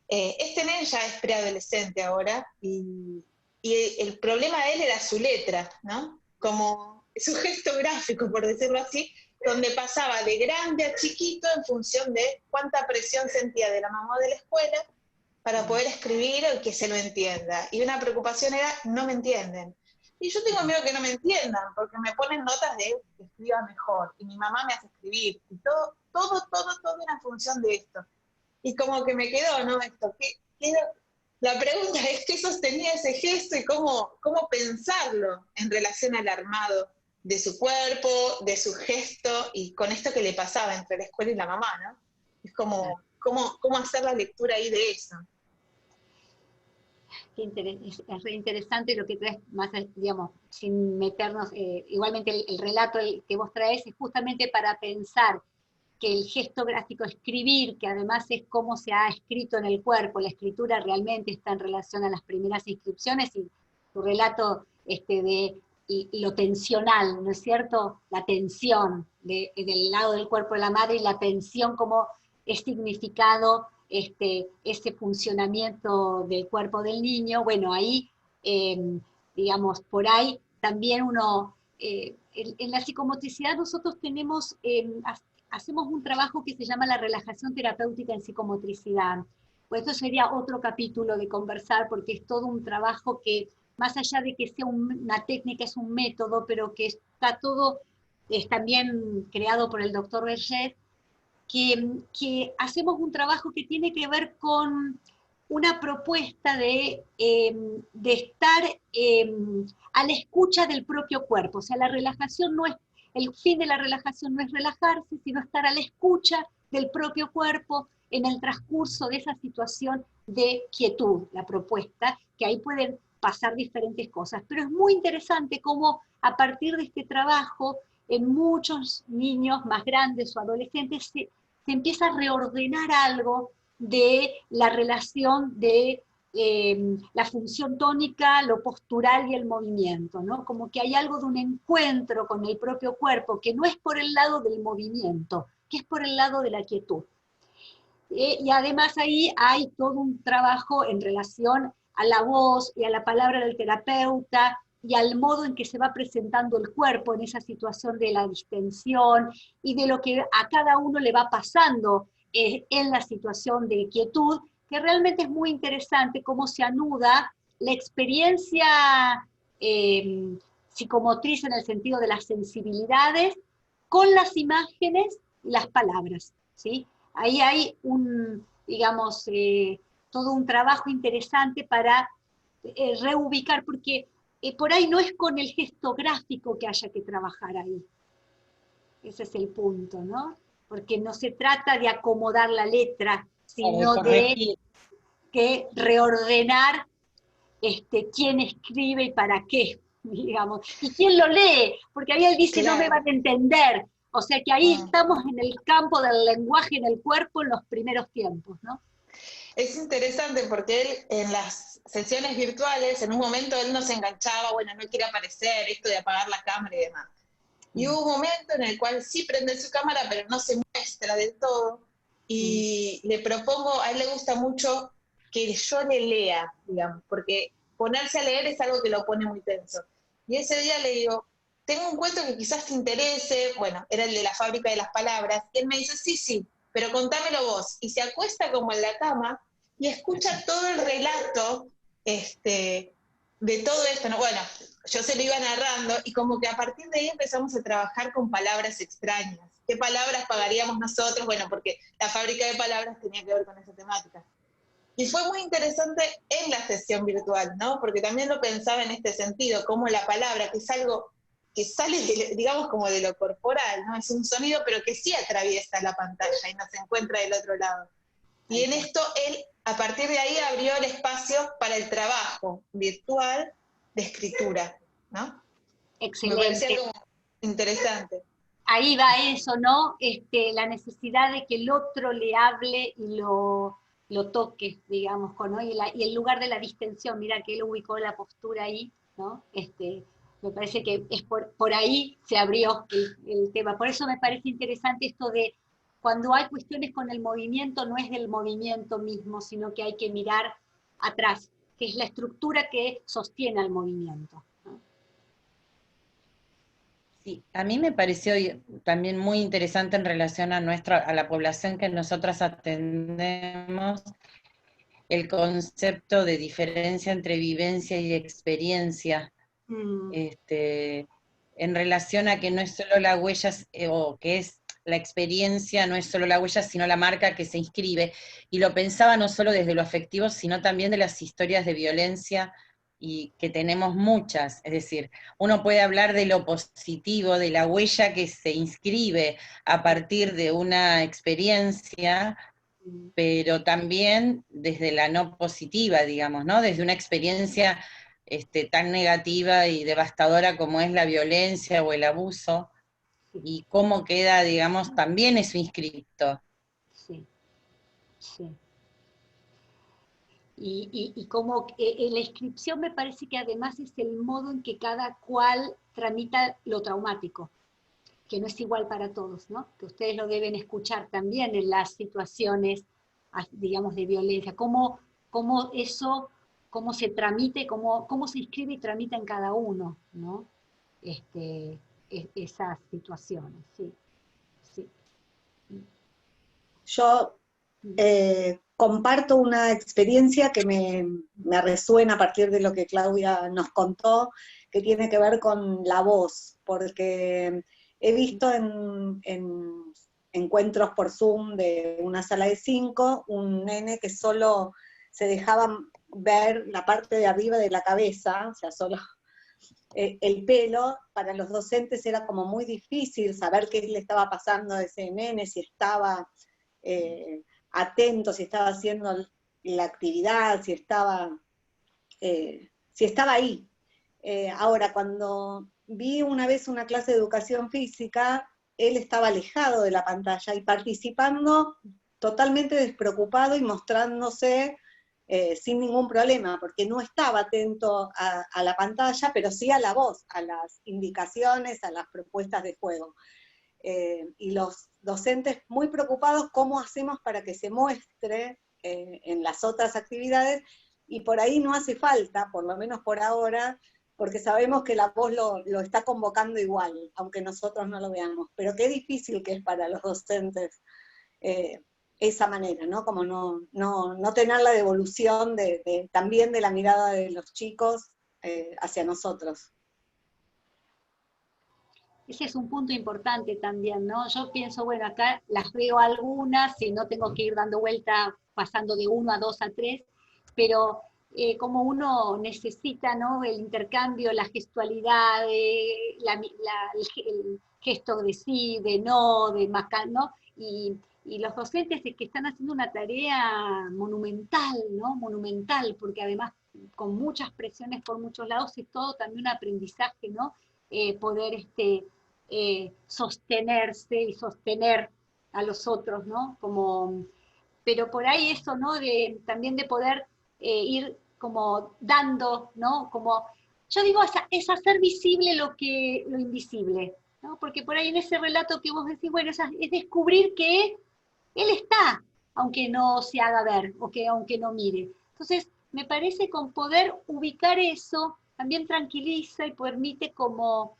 Este nene ya es preadolescente ahora y el problema de él era su letra, ¿no? Como su gesto gráfico, por decirlo así, donde pasaba de grande a chiquito en función de cuánta presión sentía de la mamá de la escuela para poder escribir o que se lo entienda. Y una preocupación era, no me entienden. Y yo tengo miedo que no me entiendan, porque me ponen notas de que escriba mejor, y mi mamá me hace escribir, y todo en función de esto. Y como que me quedó, ¿no? Esto, la pregunta es qué sostenía ese gesto y cómo pensarlo en relación al armado de su cuerpo, de su gesto, y con esto que le pasaba entre la escuela y la mamá, ¿no? Es como, cómo hacer la lectura ahí de eso.
Es re interesante lo que traes, más, digamos, sin meternos, igualmente el relato que vos traes es justamente para pensar que el gesto gráfico, escribir, que además es cómo se ha escrito en el cuerpo, la escritura realmente está en relación a las primeras inscripciones, y tu relato y lo tensional, ¿no es cierto? La tensión del lado del cuerpo de la madre, y la tensión como es significado ese funcionamiento del cuerpo del niño. Bueno, ahí, digamos, por ahí también uno, en la psicomotricidad nosotros tenemos, hacemos un trabajo que se llama la relajación terapéutica en psicomotricidad. Pues esto sería otro capítulo de conversar, porque es todo un trabajo que, más allá de que sea una técnica, es un método, pero que está todo, es también creado por el doctor Berger, que hacemos un trabajo que tiene que ver con una propuesta de estar a la escucha del propio cuerpo. O sea, la relajación no es, el fin de la relajación no es relajarse, sino estar a la escucha del propio cuerpo en el transcurso de esa situación de quietud, la propuesta, que ahí pueden pasar diferentes cosas. Pero es muy interesante cómo a partir de este trabajo, en muchos niños más grandes o adolescentes se empieza a reordenar algo de la relación de la función tónica, lo postural y el movimiento, ¿no? Como que hay algo de un encuentro con el propio cuerpo, que no es por el lado del movimiento, que es por el lado de la quietud. Y además ahí hay todo un trabajo en relación a la voz y a la palabra del terapeuta, y al modo en que se va presentando el cuerpo en esa situación de la distensión, y de lo que a cada uno le va pasando en la situación de quietud, que realmente es muy interesante cómo se anuda la experiencia psicomotriz en el sentido de las sensibilidades con las imágenes y las palabras, ¿sí? Ahí hay digamos, todo un trabajo interesante para reubicar, porque por ahí no es con el gesto gráfico que haya que trabajar ahí. Ese es el punto, ¿no? Porque no se trata de acomodar la letra, sino de que reordenar quién escribe y para qué, digamos. Y quién lo lee, porque ahí él dice, claro, no me van a entender. O sea que ahí estamos en el campo del lenguaje en el cuerpo en los primeros tiempos, ¿no?
Es interesante porque él en las sesiones virtuales, en un momento él nos enganchaba, bueno, no quiere aparecer, esto de apagar la cámara y demás. Y hubo un momento en el cual sí prende su cámara, pero no se muestra del todo. Y le propongo, a él le gusta mucho que yo le lea, digamos, porque ponerse a leer es algo que lo pone muy tenso. Y ese día le digo, tengo un cuento que quizás te interese, bueno, era el de la fábrica de las palabras, y él me dice, sí, pero contámelo vos. Y se acuesta como en la cama y escucha todo el relato de todo esto, ¿no? Bueno, yo se lo iba narrando y como que a partir de ahí empezamos a trabajar con palabras extrañas. ¿Qué palabras pagaríamos nosotros? Bueno, porque la fábrica de palabras tenía que ver con esa temática. Y fue muy interesante en la sesión virtual, ¿no? Porque también lo pensaba en este sentido, como la palabra, que es algo que sale, digamos, como de lo corporal, ¿no? Es un sonido, pero que sí atraviesa la pantalla y nos encuentra del otro lado. Y en esto él a partir de ahí abrió el espacio para el trabajo virtual de escritura, ¿no?
Excelente.
Me parecía algo interesante.
Ahí va eso, ¿no? La necesidad de que el otro le hable y lo toque, digamos, ¿no? Y el lugar de la distensión, mira que él ubicó la postura ahí, ¿no? Me parece que es por ahí se abrió el tema. Por eso me parece interesante esto de cuando hay cuestiones con el movimiento, no es del movimiento mismo, sino que hay que mirar atrás, que es la estructura que sostiene al movimiento.
Sí, a mí me pareció también muy interesante en relación a la población que nosotras atendemos, el concepto de diferencia entre vivencia y experiencia, en relación a que no es solo la huella, o que es la experiencia, no es solo la huella, sino la marca que se inscribe. Y lo pensaba no solo desde lo afectivo, sino también de las historias de violencia, y que tenemos muchas, es decir, uno puede hablar de lo positivo, de la huella que se inscribe a partir de una experiencia, pero también desde la no positiva, digamos, ¿no? Desde una experiencia tan negativa y devastadora como es la violencia o el abuso, y cómo queda, digamos, también eso inscrito.
Sí, sí. Y como en la inscripción me parece que además es el modo en que cada cual tramita lo traumático, que no es igual para todos, ¿no? Que ustedes lo deben escuchar también en las situaciones, digamos, de violencia, cómo eso, cómo se tramite, cómo se inscribe y tramita en cada uno, ¿no? Esas situaciones, sí. Sí.
Yo comparto una experiencia que me resuena a partir de lo que Claudia nos contó, que tiene que ver con la voz, porque he visto en encuentros por Zoom de una sala de 5, un nene que solo se dejaba ver la parte de arriba de la cabeza, o sea, solo el pelo. Para los docentes era como muy difícil saber qué le estaba pasando a ese nene, si estaba atento, si estaba haciendo la actividad, si estaba ahí. Ahora, cuando vi una vez una clase de educación física, él estaba alejado de la pantalla y participando totalmente despreocupado y mostrándose sin ningún problema, porque no estaba atento a la pantalla, pero sí a la voz, a las indicaciones, a las propuestas de juego. Y los docentes muy preocupados cómo hacemos para que se muestre en las otras actividades, y por ahí no hace falta, por lo menos por ahora, porque sabemos que la voz lo está convocando igual, aunque nosotros no lo veamos, pero qué difícil que es para los docentes esa manera, ¿no? Como no tener la devolución también de la mirada de los chicos hacia nosotros.
Ese es un punto importante también, ¿no? Yo pienso, bueno, acá las veo algunas, y no tengo que ir dando vuelta, pasando de 1 a 2 a 3, pero como uno necesita, ¿no? El intercambio, la gestualidad, el gesto de sí, de no, de macán, ¿no? Y los docentes que están haciendo una tarea monumental, ¿no? Monumental, porque además con muchas presiones por muchos lados es todo también un aprendizaje, ¿no? Poder sostenerse y sostener a los otros, ¿no? Pero por ahí eso, ¿no? También de poder ir como dando, ¿no? Como, yo digo, es hacer visible lo invisible, ¿no? Porque por ahí en ese relato que vos decís, bueno, es descubrir que él está, aunque no se haga ver, o que aunque no mire. Entonces, me parece con poder ubicar eso, también tranquiliza y permite como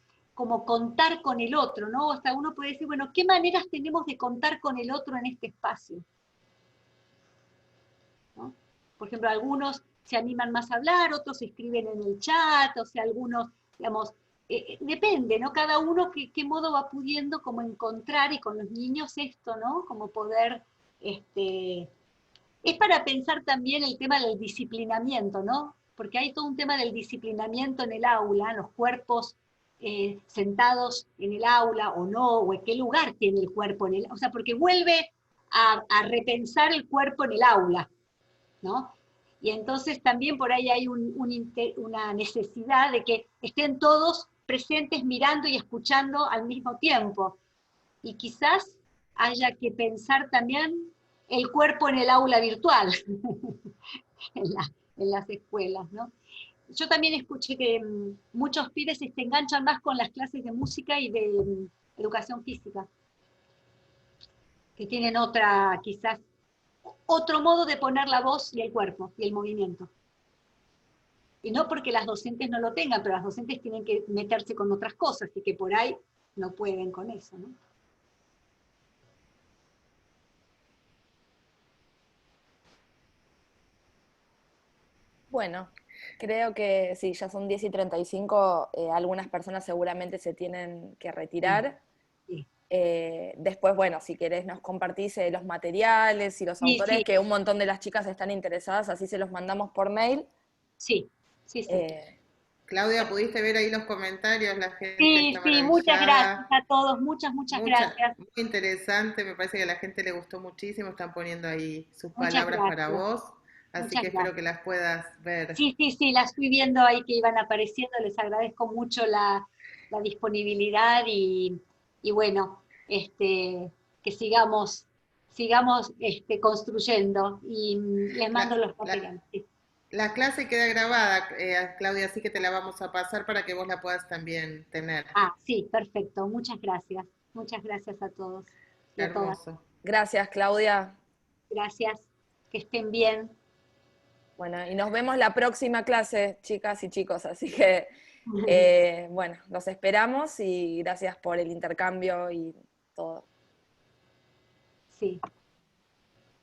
contar con el otro, ¿no? Hasta uno puede decir, bueno, ¿qué maneras tenemos de contar con el otro en este espacio? ¿No? Por ejemplo, algunos se animan más a hablar, otros se escriben en el chat, o sea, algunos, digamos, depende, ¿no? Cada uno qué modo va pudiendo como encontrar, y con los niños esto, ¿no? Como poder, es para pensar también el tema del disciplinamiento, ¿no? Porque hay todo un tema del disciplinamiento en el aula, los cuerpos sentados en el aula o no, o en qué lugar tiene el cuerpo en el, o sea, porque vuelve a repensar el cuerpo en el aula, ¿no? Y entonces también por ahí hay una necesidad de que estén todos presentes mirando y escuchando al mismo tiempo. Y quizás haya que pensar también el cuerpo en el aula virtual, en las escuelas, ¿no? Yo también escuché que muchos pibes se enganchan más con las clases de música y de educación física, que tienen quizás otro modo de poner la voz y el cuerpo y el movimiento. Y no porque las docentes no lo tengan, pero las docentes tienen que meterse con otras cosas y que por ahí no pueden con eso, ¿no?
Bueno, creo que sí, ya son 10:35, algunas personas seguramente se tienen que retirar.
Sí.
Después, bueno, si querés nos compartís los materiales y los
Sí,
autores,
sí.
que un montón de las chicas están interesadas, así se los mandamos por mail.
Sí, sí, sí.
Claudia, ¿pudiste ver ahí los comentarios? La gente
Sí,
está
sí, muchas gracias
maravillada.
a todos, muchas gracias.
Muy interesante, me parece que a la gente le gustó muchísimo, están poniendo ahí sus
Muchas
palabras para
gracias.
vos, así
Muchas
que espero
gracias.
que las puedas ver.
Sí, sí, sí, las estoy viendo ahí que iban apareciendo, les agradezco mucho la disponibilidad y bueno, que sigamos construyendo y les mando
La,
los
la-
materiales. Sí.
la clase queda grabada, Claudia, así que te la vamos a pasar para que vos la puedas también tener.
Ah, sí, perfecto, muchas gracias. Muchas gracias a todos y a todas.
Hermoso.
Gracias, Claudia.
Gracias, que estén bien.
Bueno, y nos vemos la próxima clase, chicas y chicos, así que, bueno, los esperamos y gracias por el intercambio y todo.
Sí,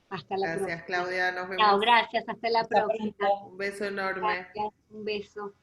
hasta la próxima.
Gracias, Claudia, nos
Chao,
vemos.
gracias, hasta la
Hasta
próxima.
pronto.
Un beso enorme.
Gracias, un beso.